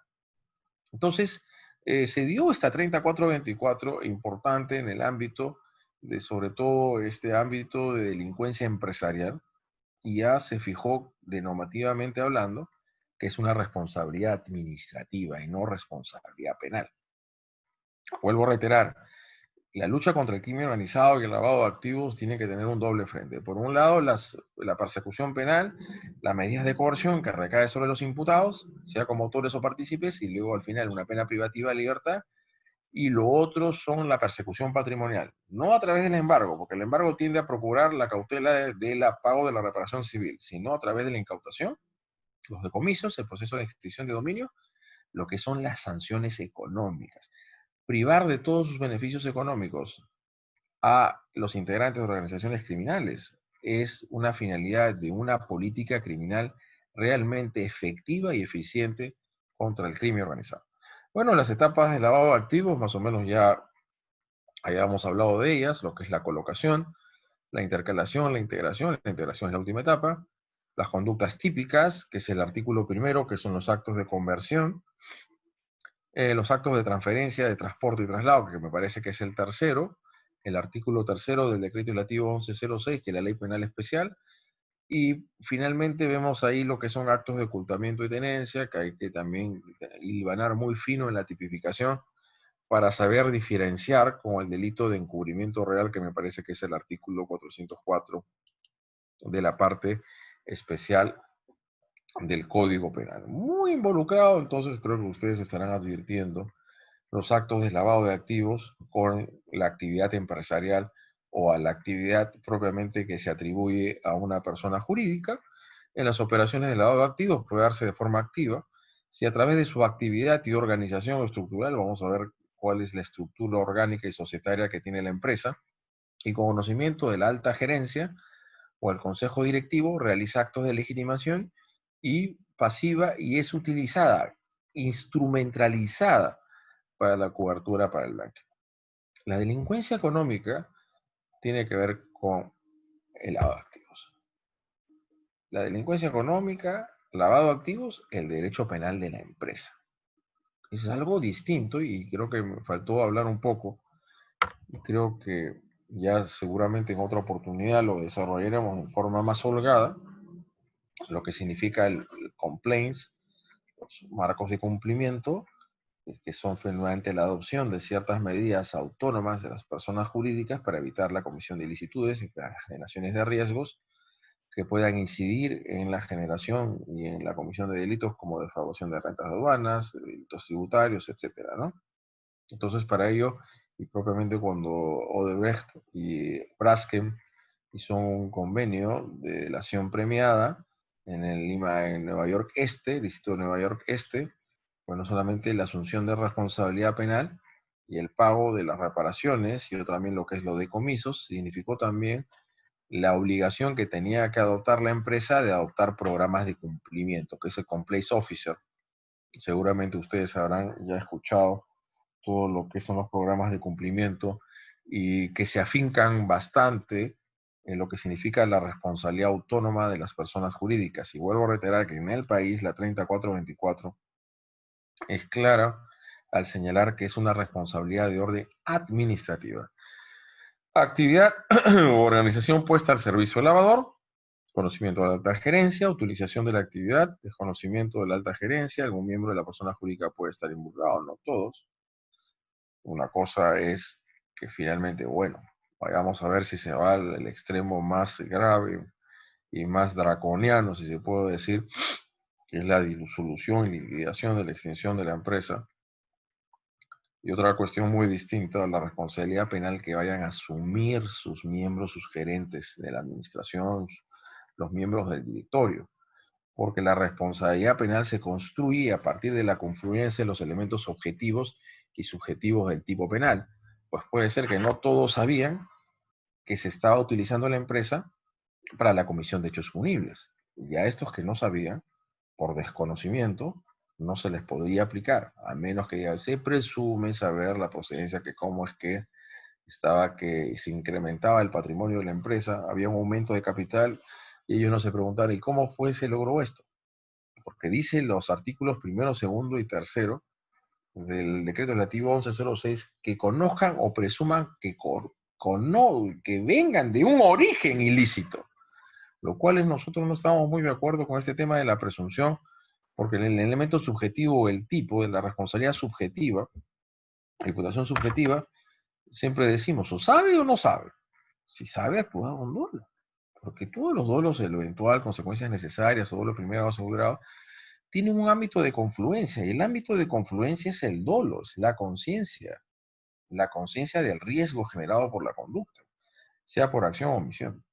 Entonces, se dio esta 3424 importante en el ámbito de, sobre todo, este ámbito de delincuencia empresarial, y ya se fijó de normativamente hablando que es una responsabilidad administrativa y no responsabilidad penal. Vuelvo a reiterar, la lucha contra el crimen organizado y el lavado de activos tiene que tener un doble frente. Por un lado, la persecución penal, las medidas de coerción que recae sobre los imputados, sea como autores o partícipes, y luego al final una pena privativa de libertad, y lo otro son la persecución patrimonial. No a través del embargo, porque el embargo tiende a procurar la cautela del pago de la reparación civil, sino a través de la incautación, los decomisos, el proceso de extinción de dominio, lo que son las sanciones económicas. Privar de todos sus beneficios económicos a los integrantes de organizaciones criminales es una finalidad de una política criminal realmente efectiva y eficiente contra el crimen organizado. Bueno, las etapas de lavado de activos, más o menos ya hayamos hablado de ellas, lo que es la colocación, la intercalación, la integración es la última etapa, las conductas típicas, que es el artículo primero, que son los actos de conversión, los actos de transferencia, de transporte y traslado, que me parece que es el tercero, el artículo tercero del decreto legislativo 1106, que es la ley penal especial, y finalmente vemos ahí lo que son actos de ocultamiento y tenencia, que hay que también hilvanar muy fino en la tipificación para saber diferenciar con el delito de encubrimiento real, que me parece que es el artículo 404 de la parte especial del Código Penal. Muy involucrado, entonces creo que ustedes estarán advirtiendo los actos de lavado de activos con la actividad empresarial o a la actividad propiamente que se atribuye a una persona jurídica. En las operaciones de lavado de activos puede darse de forma activa. Si a través de su actividad y organización estructural, vamos a ver cuál es la estructura orgánica y societaria que tiene la empresa, y con conocimiento de la alta gerencia o el consejo directivo, realiza actos de legitimación y pasiva y es utilizada, instrumentalizada para la cobertura para el blanqueo. La delincuencia económica tiene que ver con el lavado de activos. La delincuencia económica, lavado de activos, el derecho penal de la empresa. Es algo distinto y creo que me faltó hablar un poco y creo que ya seguramente en otra oportunidad lo desarrollaremos en forma más holgada, lo que significa el complaints, los marcos de cumplimiento, que son finalmente la adopción de ciertas medidas autónomas de las personas jurídicas para evitar la comisión de ilicitudes y las generaciones de riesgos que puedan incidir en la generación y en la comisión de delitos como defraudación de rentas de aduanas, delitos tributarios, etcétera, ¿no? Entonces, para ello, y propiamente cuando Odebrecht y Braskem hizo un convenio de delación premiada en Nueva York Este, el distrito de Nueva York Este, pues no solamente la asunción de responsabilidad penal y el pago de las reparaciones, y también lo que es lo de comisos, significó también la obligación que tenía que adoptar la empresa de adoptar programas de cumplimiento, que es el Compliance Officer. Seguramente ustedes habrán ya escuchado todo lo que son los programas de cumplimiento y que se afincan bastante en lo que significa la responsabilidad autónoma de las personas jurídicas. Y vuelvo a reiterar que en el país la 3424 es clara al señalar que es una responsabilidad de orden administrativa. Actividad o organización puesta al servicio del lavador, conocimiento de la alta gerencia, utilización de la actividad, desconocimiento de la alta gerencia, algún miembro de la persona jurídica puede estar involucrado, no todos. Una cosa es que finalmente, bueno, vayamos a ver si se va al extremo más grave y más draconiano, si se puede decir, que es la disolución y liquidación de la extinción de la empresa. Y otra cuestión muy distinta, la responsabilidad penal que vayan a asumir sus miembros, sus gerentes de la administración, los miembros del directorio, porque la responsabilidad penal se construye a partir de la confluencia de los elementos objetivos y subjetivos del tipo penal. Pues puede ser que no todos sabían que se estaba utilizando la empresa para la comisión de hechos punibles. Y a estos que no sabían, por desconocimiento, no se les podría aplicar, a menos que ya se presume saber la procedencia, que cómo es que estaba, que se incrementaba el patrimonio de la empresa, había un aumento de capital, y ellos no se preguntaron, ¿y cómo fue se logró esto? Porque dice los artículos primero, segundo y tercero del decreto legislativo 1106 que conozcan o presuman que vengan de un origen ilícito, lo cual nosotros no estamos muy de acuerdo con este tema de la presunción, porque el elemento subjetivo, el tipo de la responsabilidad subjetiva, la imputación subjetiva, siempre decimos, o sabe o no sabe. Si sabe, actúa con dolo. Porque todos los dolos, el eventual, consecuencias necesarias, o dolo primero o segundo grado, tienen un ámbito de confluencia, y el ámbito de confluencia es el dolo, es la conciencia. la conciencia del riesgo generado por la conducta, sea por acción o omisión.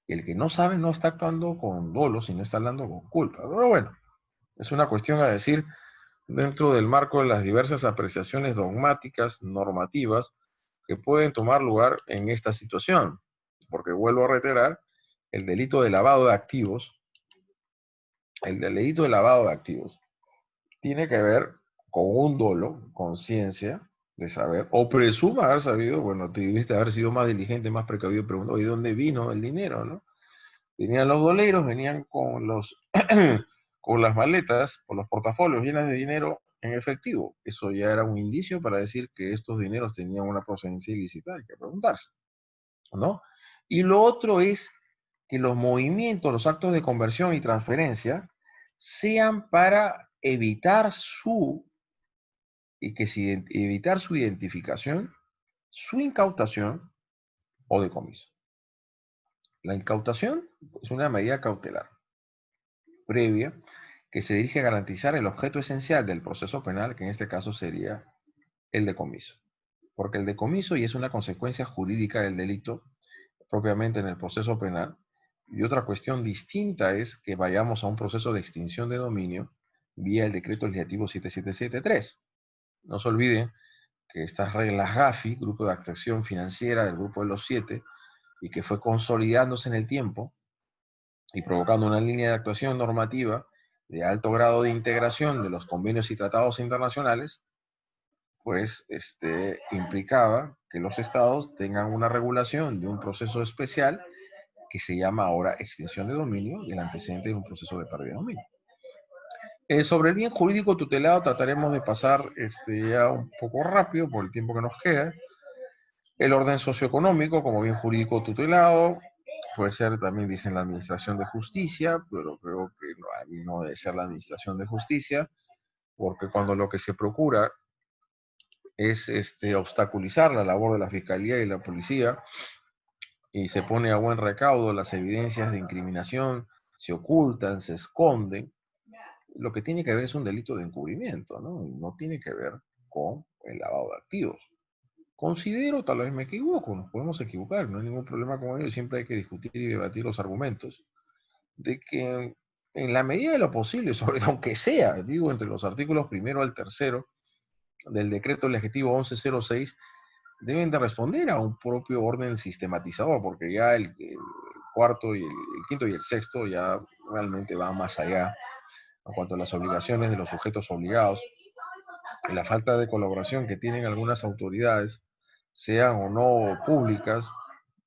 El que no sabe no está actuando con dolo, sino está hablando con culpa. Pero bueno, es una cuestión a decir dentro del marco de las diversas apreciaciones dogmáticas, normativas, que pueden tomar lugar en esta situación. Porque vuelvo a reiterar, el delito de lavado de activos, el delito de lavado de activos, tiene que ver con un dolo, conciencia de saber, o presuma haber sabido, bueno, te debiste haber sido más diligente, más precavido, preguntó, ¿y dónde vino el dinero, no? Venían los doleros, venían con los con las maletas, con los portafolios llenas de dinero en efectivo. Eso ya era un indicio para decir que estos dineros tenían una procedencia ilícita, hay que preguntarse, ¿no? Y lo otro es que los movimientos, los actos de conversión y transferencia sean para evitar evitar su identificación, su incautación o decomiso. La incautación es una medida cautelar previa que se dirige a garantizar el objeto esencial del proceso penal, que en este caso sería el decomiso. Porque el decomiso ya es una consecuencia jurídica del delito propiamente en el proceso penal. Y otra cuestión distinta es que vayamos a un proceso de extinción de dominio vía el decreto legislativo 7773. No se olviden que estas reglas GAFI, Grupo de Acción Financiera del Grupo de los Siete, y que fue consolidándose en el tiempo y provocando una línea de actuación normativa de alto grado de integración de los convenios y tratados internacionales, pues implicaba que los estados tengan una regulación de un proceso especial que se llama ahora extinción de dominio y el antecedente de un proceso de pérdida de dominio. Sobre el bien jurídico tutelado trataremos de pasar ya un poco rápido por el tiempo que nos queda. El orden socioeconómico como bien jurídico tutelado puede ser también, dicen, la administración de justicia, pero creo que no debe ser la administración de justicia, porque cuando lo que se procura es obstaculizar la labor de la fiscalía y la policía y se pone a buen recaudo las evidencias de incriminación, se ocultan, se esconden, lo que tiene que ver es un delito de encubrimiento, ¿no? Y no tiene que ver con el lavado de activos. Considero, tal vez me equivoco, nos podemos equivocar, no hay ningún problema con ello, siempre hay que discutir y debatir los argumentos, de que en la medida de lo posible, sobre aunque sea, digo, entre los artículos primero al tercero del decreto legislativo 1106, deben de responder a un propio orden sistematizador, porque ya el cuarto y el quinto y el sexto ya realmente van más allá en cuanto a las obligaciones de los sujetos obligados y la falta de colaboración que tienen algunas autoridades, sean o no públicas,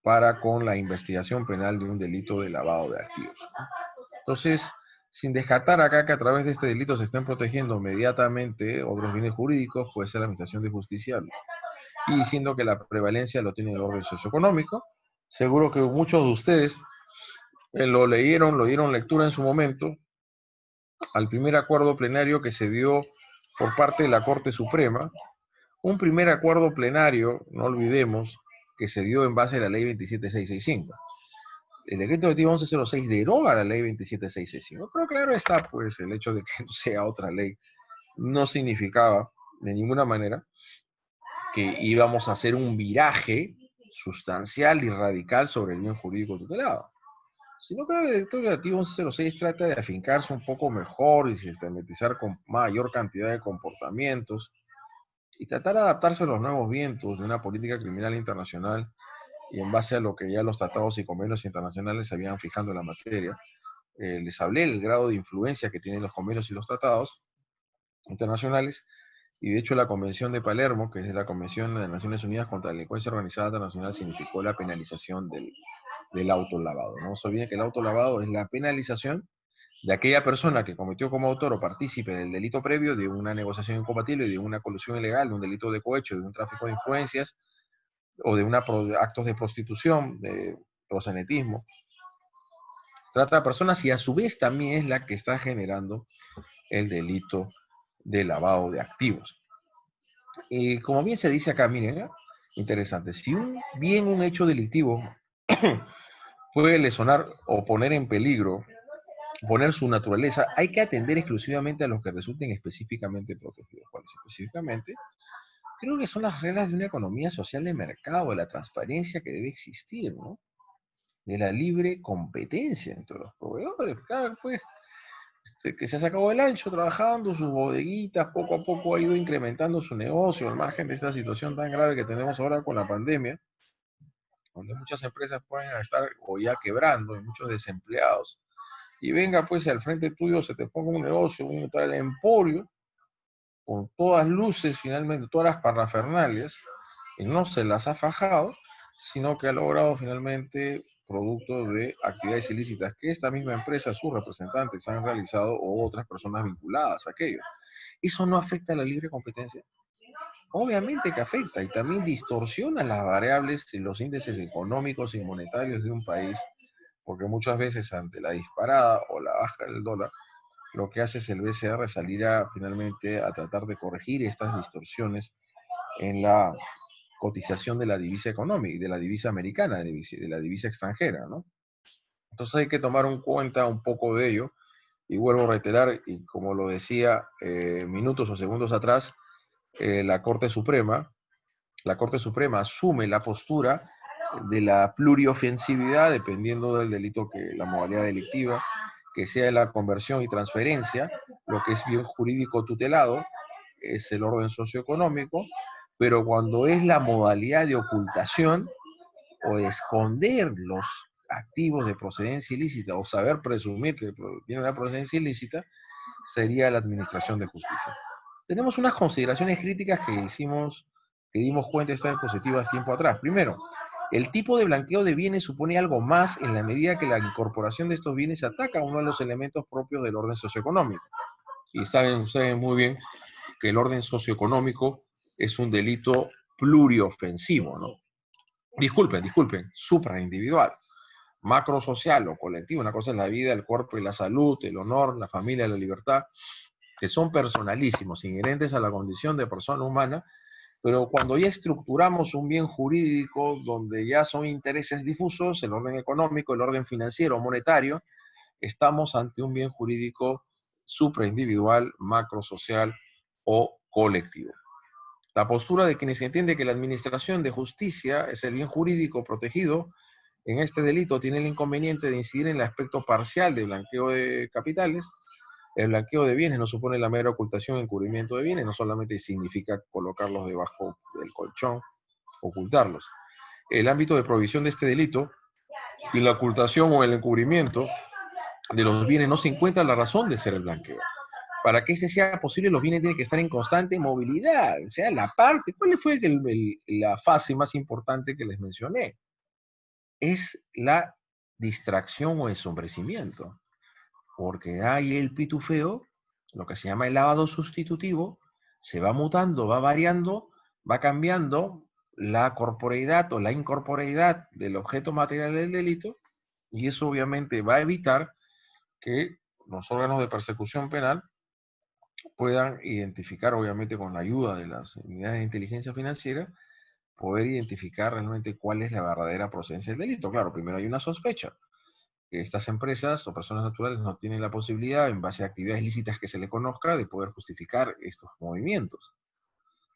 para con la investigación penal de un delito de lavado de activos. Entonces, sin descartar acá que a través de este delito se estén protegiendo inmediatamente otros bienes jurídicos, puede ser la administración de justicia, y diciendo que la prevalencia lo tiene el orden socioeconómico. Seguro que muchos de ustedes lo dieron lectura en su momento al primer acuerdo plenario que se dio por parte de la Corte Suprema, un primer acuerdo plenario, no olvidemos, que se dio en base a la ley 27665. El decreto legislativo 1106 deroga la ley 27665, pero claro está, pues, el hecho de que no sea otra ley no significaba de ninguna manera que íbamos a hacer un viraje sustancial y radical sobre el bien jurídico tutelado, sino que el decreto legislativo 1106 trata de afincarse un poco mejor y sistematizar con mayor cantidad de comportamientos y tratar de adaptarse a los nuevos vientos de una política criminal internacional y en base a lo que ya los tratados y convenios internacionales se habían fijado en la materia. Les hablé del grado de influencia que tienen los convenios y los tratados internacionales, y de hecho la Convención de Palermo, que es la Convención de las Naciones Unidas contra la Delincuencia Organizada Internacional, significó la penalización del autolavado. No se olviden que el autolavado es la penalización de aquella persona que cometió como autor o partícipe del delito previo de una negociación incompatible, de una colusión ilegal, de un delito de cohecho, de un tráfico de influencias o de actos de prostitución, de proxenetismo. Trata a personas y a su vez también es la que está generando el delito de lavado de activos. Y como bien se dice acá, miren, interesante, si un hecho delictivo puede lesionar o poner en peligro, poner su naturaleza, hay que atender exclusivamente a los que resulten específicamente protegidos. ¿Cuáles específicamente? creo que son las reglas de una economía social de mercado, de la transparencia que debe existir, ¿no? De la libre competencia entre los proveedores. Claro, pues, que se ha sacado el ancho trabajando, sus bodeguitas, poco a poco ha ido incrementando su negocio al margen de esta situación tan grave que tenemos ahora con la pandemia, donde muchas empresas pueden estar o ya quebrando y muchos desempleados. Y venga, pues, al frente tuyo se te ponga un negocio, un tal emporio, con todas luces, finalmente, todas las parafernalias, y no se las ha fajado, sino que ha logrado finalmente producto de actividades ilícitas que esta misma empresa, sus representantes han realizado o otras personas vinculadas a aquello. ¿Eso no afecta a la libre competencia? Obviamente que afecta y también distorsiona las variables y los índices económicos y monetarios de un país, porque muchas veces ante la disparada o la baja del dólar, lo que hace es el BCR salir finalmente a tratar de corregir estas distorsiones en la cotización de la divisa económica, de la divisa americana, de la divisa extranjera, ¿no? Entonces hay que tomar en cuenta un poco de ello, y vuelvo a reiterar, y como lo decía minutos o segundos atrás, la Corte Suprema asume la postura de la pluriofensividad, dependiendo del delito, que la modalidad delictiva, que sea la conversión y transferencia, lo que es bien jurídico tutelado, es el orden socioeconómico, pero cuando es la modalidad de ocultación o de esconder los activos de procedencia ilícita o saber presumir que tiene una procedencia ilícita, sería la administración de justicia. Tenemos unas consideraciones críticas que dimos cuenta de estas diapositivas tiempo atrás. Primero, el tipo de blanqueo de bienes supone algo más en la medida que la incorporación de estos bienes ataca a uno de los elementos propios del orden socioeconómico. Y saben ustedes muy bien que el orden socioeconómico es un delito pluriofensivo, ¿no? Disculpen, supraindividual, macrosocial o colectivo. Una cosa es la vida, el cuerpo y la salud, el honor, la familia, la libertad, que son personalísimos, inherentes a la condición de persona humana, pero cuando ya estructuramos un bien jurídico donde ya son intereses difusos, el orden económico, el orden financiero, monetario, estamos ante un bien jurídico supraindividual, macrosocial o colectivo. La postura de quienes entienden que la administración de justicia es el bien jurídico protegido en este delito tiene el inconveniente de incidir en el aspecto parcial del blanqueo de capitales. El blanqueo de bienes no supone la mera ocultación y encubrimiento de bienes, no solamente significa colocarlos debajo del colchón, ocultarlos. El ámbito de provisión de este delito y la ocultación o el encubrimiento de los bienes no se encuentra la razón de ser el blanqueo. Para que este sea posible, los bienes tienen que estar en constante movilidad. O sea, la parte, ¿cuál fue la fase más importante que les mencioné? Es la distracción o ensombrecimiento. Porque hay el pitufeo, lo que se llama el lavado sustitutivo, se va mutando, va variando, va cambiando la corporeidad o la incorporeidad del objeto material del delito, y eso obviamente va a evitar que los órganos de persecución penal puedan identificar, obviamente con la ayuda de las unidades de inteligencia financiera, poder identificar realmente cuál es la verdadera procedencia del delito. Claro, primero hay una sospecha, que estas empresas o personas naturales no tienen la posibilidad, en base a actividades lícitas que se le conozca, de poder justificar estos movimientos.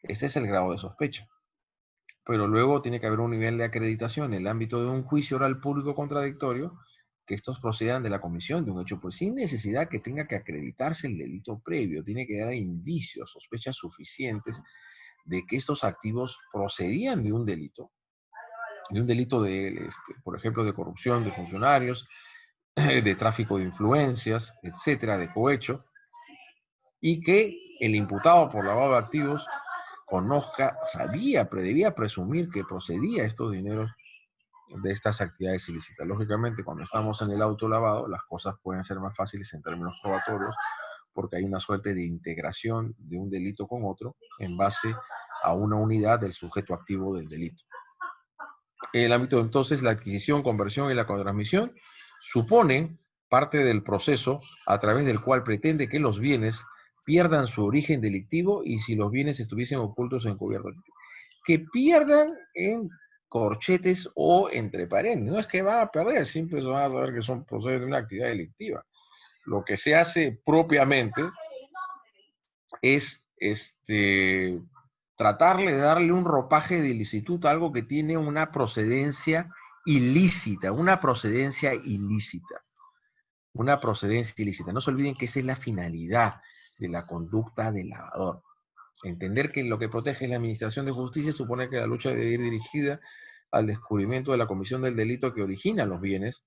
Este es el grado de sospecha. Pero luego tiene que haber un nivel de acreditación en el ámbito de un juicio oral público contradictorio, que estos procedan de la comisión de un hecho, pues sin necesidad que tenga que acreditarse el delito previo. Tiene que dar indicios, sospechas suficientes de que estos activos procedían de un delito de, por ejemplo, de corrupción de funcionarios, de tráfico de influencias, etcétera, de cohecho, y que el imputado por lavado de activos conozca, sabía, debía presumir que procedía estos dineros de estas actividades ilícitas. Lógicamente, cuando estamos en el autolavado, las cosas pueden ser más fáciles en términos probatorios, porque hay una suerte de integración de un delito con otro en base a una unidad del sujeto activo del delito. El ámbito, entonces, la adquisición, conversión y la transmisión suponen parte del proceso a través del cual pretende que los bienes pierdan su origen delictivo, y si los bienes estuviesen ocultos o encubiertos, que pierdan en corchetes o entre paréntesis. No es que van a perder, siempre se van a saber que son proceden de una actividad delictiva. Lo que se hace propiamente es tratarle de darle un ropaje de ilicitud a algo que tiene una procedencia ilícita, una procedencia ilícita. Una procedencia ilícita. No se olviden que esa es la finalidad de la conducta del lavador. Entender que lo que protege la administración de justicia supone que la lucha debe ir dirigida al descubrimiento de la comisión del delito que origina los bienes,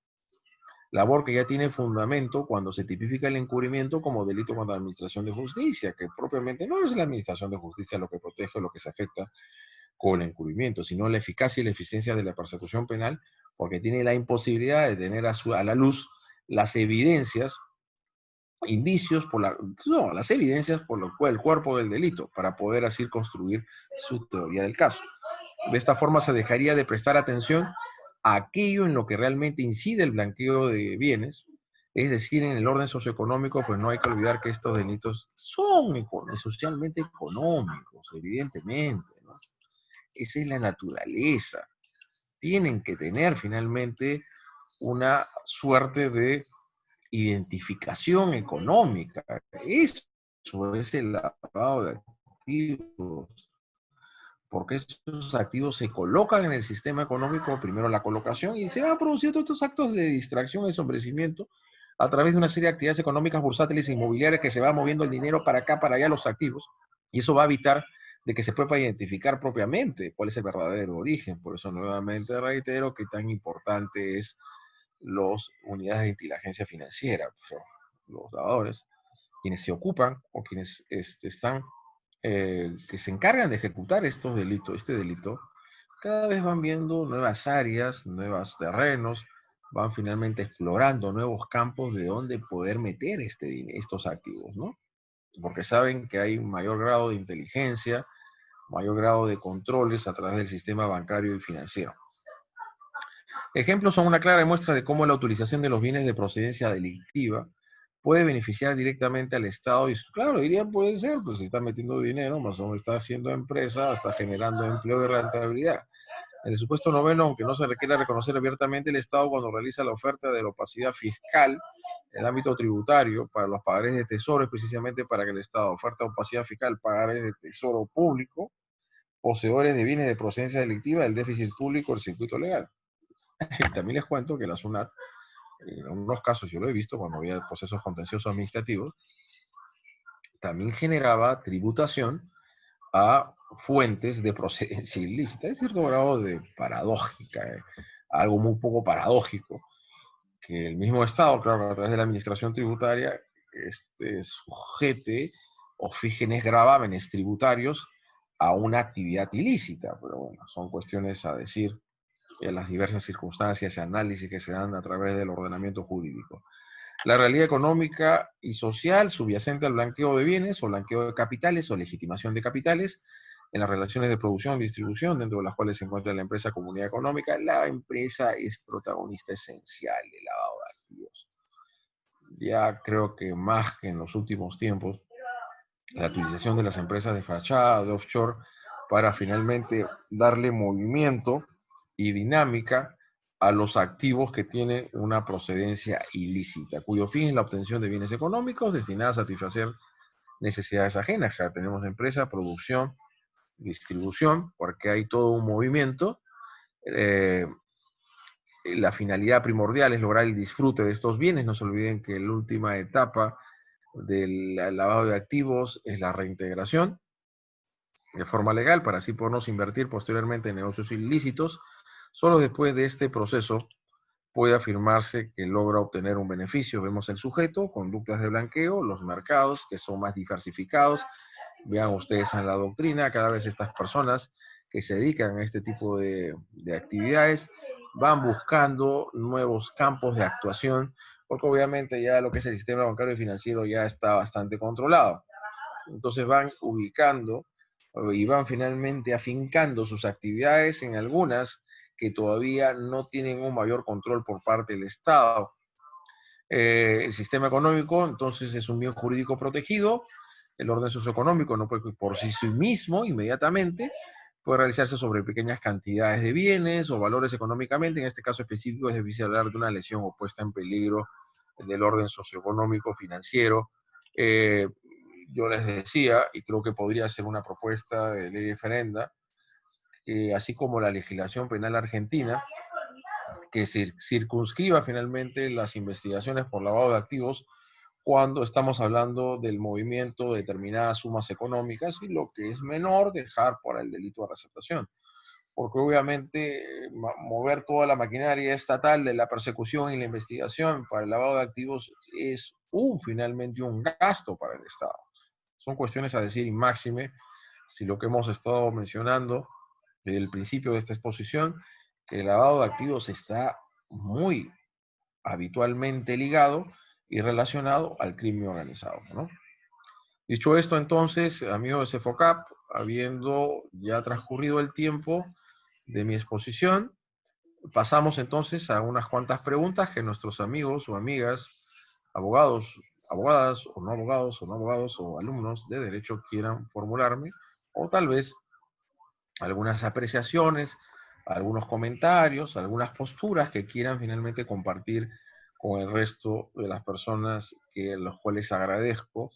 labor que ya tiene fundamento cuando se tipifica el encubrimiento como delito contra la administración de justicia, que propiamente no es la administración de justicia lo que protege o lo que se afecta con el encubrimiento, sino la eficacia y la eficiencia de la persecución penal, porque tiene la imposibilidad de tener a la luz las evidencias, indicios, las evidencias por lo cual el cuerpo del delito, para poder así construir su teoría del caso. De esta forma se dejaría de prestar atención a aquello en lo que realmente incide el blanqueo de bienes, es decir, en el orden socioeconómico, pues no hay que olvidar que estos delitos son socialmente económicos, evidentemente, ¿no? Esa es la naturaleza. Tienen que tener finalmente una suerte de identificación económica. Eso es el lavado de activos. Porque esos activos se colocan en el sistema económico, primero la colocación, y se van produciendo estos actos de distracción y sombrecimiento a través de una serie de actividades económicas bursátiles e inmobiliarias que se va moviendo el dinero para acá, para allá, los activos, y eso va a evitar de que se pueda identificar propiamente cuál es el verdadero origen. Por eso nuevamente reitero que tan importante es las unidades de inteligencia financiera, los lavadores, quienes se ocupan o quienes están, que se encargan de ejecutar estos delitos, este delito, cada vez van viendo nuevas áreas, nuevos terrenos, van finalmente explorando nuevos campos de donde poder meter estos activos, ¿no? Porque saben que hay un mayor grado de inteligencia, mayor grado de controles a través del sistema bancario y financiero. Ejemplos son una clara muestra de cómo la utilización de los bienes de procedencia delictiva puede beneficiar directamente al Estado. Y claro, dirían, puede ser, pues si está metiendo dinero, más o menos está haciendo empresa, está generando empleo y rentabilidad. En el supuesto noveno, aunque no se requiera reconocer abiertamente el Estado cuando realiza la oferta de la opacidad fiscal en el ámbito tributario para los pagarés de tesoro, es precisamente para que el Estado oferta opacidad fiscal, pagarés de tesoro público, poseedores de bienes de procedencia delictiva, el déficit público, el circuito legal. Y también les cuento que la SUNAT, en algunos casos yo lo he visto cuando había procesos contenciosos administrativos, también generaba tributación a fuentes de procedencia ilícita. Es cierto grado de paradójica, algo muy poco paradójico, que el mismo Estado, claro, a través de la administración tributaria, sujete o fíjenes gravámenes tributarios a una actividad ilícita. Pero bueno, son cuestiones a decir y a las diversas circunstancias y análisis que se dan a través del ordenamiento jurídico. La realidad económica y social subyacente al blanqueo de bienes o blanqueo de capitales o legitimación de capitales en las relaciones de producción y distribución, dentro de las cuales se encuentra la empresa comunidad económica. La empresa es protagonista esencial del lavado de activos. Ya creo que más que en los últimos tiempos, la utilización de las empresas de fachada, de offshore, para finalmente darle movimiento y dinámica a los activos que tienen una procedencia ilícita, cuyo fin es la obtención de bienes económicos destinados a satisfacer necesidades ajenas. Ya tenemos empresa, producción, distribución, porque hay todo un movimiento. La finalidad primordial es lograr el disfrute de estos bienes. No se olviden que la última etapa del lavado de activos es la reintegración de forma legal para así podernos invertir posteriormente en negocios ilícitos. Solo después de este proceso puede afirmarse que logra obtener un beneficio. Vemos el sujeto, conductas de blanqueo, los mercados que son más diversificados. Vean ustedes en la doctrina, cada vez estas personas que se dedican a este tipo de actividades van buscando nuevos campos de actuación, porque obviamente ya lo que es el sistema bancario y financiero ya está bastante controlado. Entonces van ubicando y van finalmente afincando sus actividades en algunas que todavía no tienen un mayor control por parte del Estado. El sistema económico, entonces, es un bien jurídico protegido. El orden socioeconómico no puede por sí mismo, inmediatamente, puede realizarse sobre pequeñas cantidades de bienes o valores económicamente. En este caso específico es difícil hablar de una lesión o puesta en peligro del orden socioeconómico financiero. yo les decía, y creo que podría ser una propuesta de ley referenda, así como la legislación penal argentina, que se circunscriba finalmente las investigaciones por lavado de activos cuando estamos hablando del movimiento de determinadas sumas económicas y lo que es menor dejar para el delito de receptación. Porque obviamente mover toda la maquinaria estatal de la persecución y la investigación para el lavado de activos es finalmente un gasto para el Estado. Son cuestiones a decir y máxime, si lo que hemos estado mencionando desde el principio de esta exposición, que el lavado de activos está muy habitualmente ligado y relacionado al crimen organizado, ¿no? Dicho esto, entonces, amigos de CEFOCAP, habiendo ya transcurrido el tiempo de mi exposición, pasamos entonces a unas cuantas preguntas que nuestros amigos o amigas, abogados, abogadas o no abogados o alumnos de derecho quieran formularme, o tal vez algunas apreciaciones, algunos comentarios, algunas posturas que quieran finalmente compartir con el resto de las personas que los cuales agradezco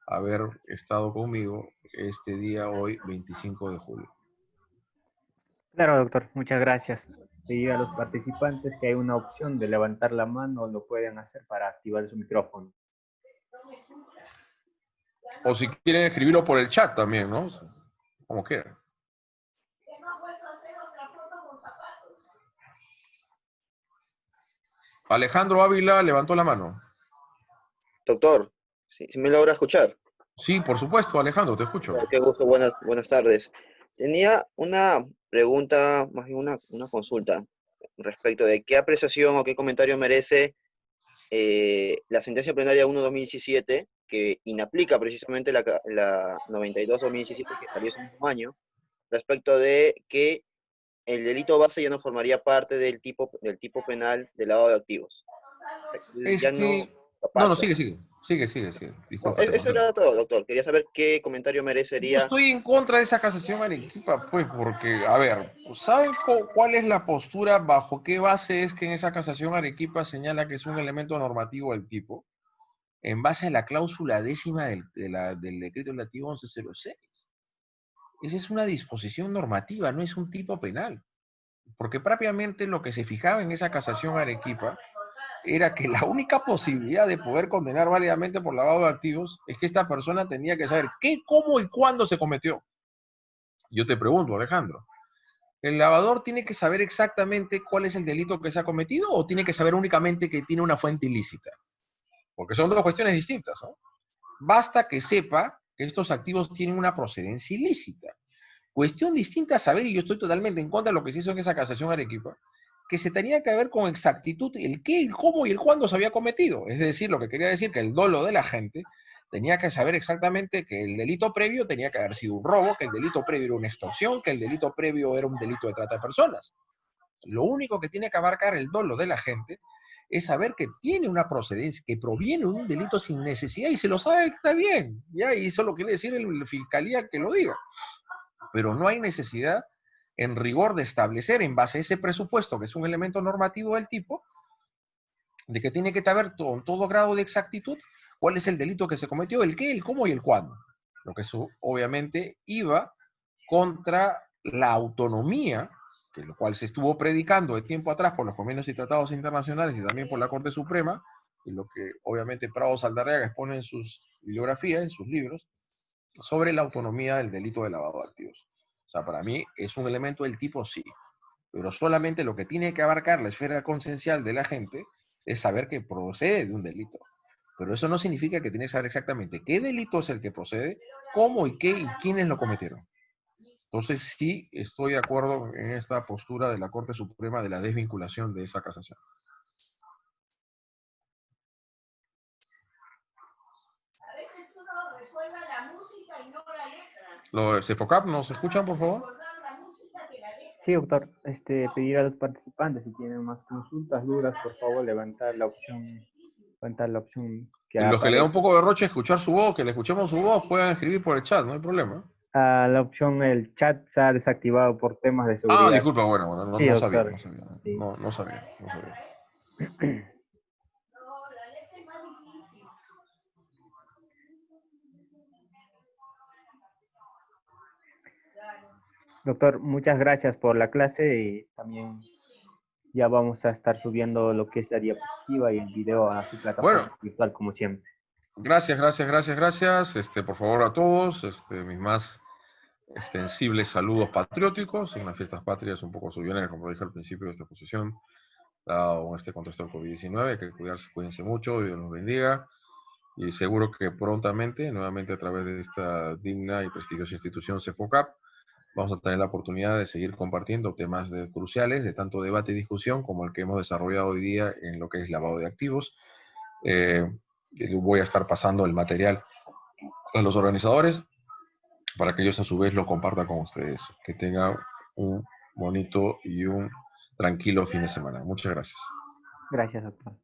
haber estado conmigo este día hoy, 25 de julio. Claro, doctor, muchas gracias. Pedir a los participantes que hay una opción de levantar la mano, lo pueden hacer para activar su micrófono. O si quieren escribirlo por el chat también, ¿no? Como quieran. Alejandro Ávila levantó la mano. Doctor, ¿sí me logra escuchar? Sí, por supuesto, Alejandro, te escucho. Qué gusto, buenas tardes. Tenía una pregunta, más bien una consulta, respecto de qué apreciación o qué comentario merece la sentencia plenaria 1/2017, que inaplica precisamente la 92/2017 que salió ese mismo año, respecto de que el delito base ya no formaría parte del tipo penal de lavado de activos. Ya no No, pacta. sigue. No, Disculpa, te eso corté. era todo, doctor. Quería saber qué comentario Yo merecería. estoy en contra de esa casación Arequipa, pues, porque, a ver, ¿saben cuál es la postura, bajo qué base es que en esa casación Arequipa señala que es un elemento normativo del tipo? En base a la cláusula 10ª del decreto legislativo 1106. Esa es una disposición normativa, no es un tipo penal. Porque propiamente lo que se fijaba en esa casación Arequipa era que la única posibilidad de poder condenar válidamente por lavado de activos es que esta persona tenía que saber qué, cómo y cuándo se cometió. Yo te pregunto, Alejandro, ¿el lavador tiene que saber exactamente cuál es el delito que se ha cometido o tiene que saber únicamente que tiene una fuente ilícita? Porque son dos cuestiones distintas, ¿no? Basta que sepa que estos activos tienen una procedencia ilícita. Cuestión distinta a saber, y yo estoy totalmente en contra de lo que se hizo en esa casación Arequipa, que se tenía que ver con exactitud el qué, el cómo y el cuándo se había cometido. Es decir, lo que quería decir que el dolo de la gente tenía que saber exactamente que el delito previo tenía que haber sido un robo, que el delito previo era una extorsión, que el delito previo era un delito de trata de personas. Lo único que tiene que abarcar el dolo de la gente es saber que tiene una procedencia, que proviene de un delito sin necesidad y se lo sabe, está bien, ya, y eso lo quiere decir la fiscalía que lo diga. Pero no hay necesidad en rigor de establecer en base a ese presupuesto, que es un elemento normativo del tipo, de que tiene que haber con todo grado de exactitud cuál es el delito que se cometió, el qué, el cómo y el cuándo. Lo que eso obviamente iba contra la autonomía, que lo cual se estuvo predicando de tiempo atrás por los convenios y tratados internacionales y también por la Corte Suprema, y lo que obviamente Prado Saldarriaga expone en sus bibliografías, en sus libros, sobre la autonomía del delito de lavado de activos. O sea, para mí es un elemento del tipo sí, pero solamente lo que tiene que abarcar la esfera conciencial de la gente es saber que procede de un delito. Pero eso no significa que tiene que saber exactamente qué delito es el que procede, cómo y qué y quiénes lo cometieron. Entonces sí estoy de acuerdo en esta postura de la Corte Suprema de la desvinculación de esa casación. Lo de CEFOCAP, ¿nos escuchan, por favor? Sí, doctor, pedir a los participantes si tienen más consultas, dudas, por favor, levantar la opción que Los que le da un aparece. poco de roche escuchar su voz, que le escuchemos su voz, puedan escribir por el chat, no hay problema. La opción, el chat se ha desactivado por temas de Ah, seguridad. disculpa, bueno, Sí, no sabía, doctor, sí. no sabía. Doctor, muchas gracias por la clase y también ya vamos a estar subiendo lo que es la diapositiva y el video a su Bueno, plataforma virtual como siempre. gracias, gracias, gracias, gracias. Por favor a todos, mis más extensibles saludos patrióticos en las fiestas patrias, un poco subieron, como dije al principio de esta exposición, dado en este contexto del COVID-19, hay que cuidarse, cuídense mucho, Dios los bendiga, y seguro que prontamente, nuevamente a través de esta digna y prestigiosa institución CEFOCAP, vamos a tener la oportunidad de seguir compartiendo temas cruciales de tanto debate y discusión como el que hemos desarrollado hoy día en lo que es lavado de activos. Voy a estar pasando el material a los organizadores para que ellos a su vez lo compartan con ustedes. Que tengan un bonito y un tranquilo fin de semana. Muchas gracias. Gracias, doctor.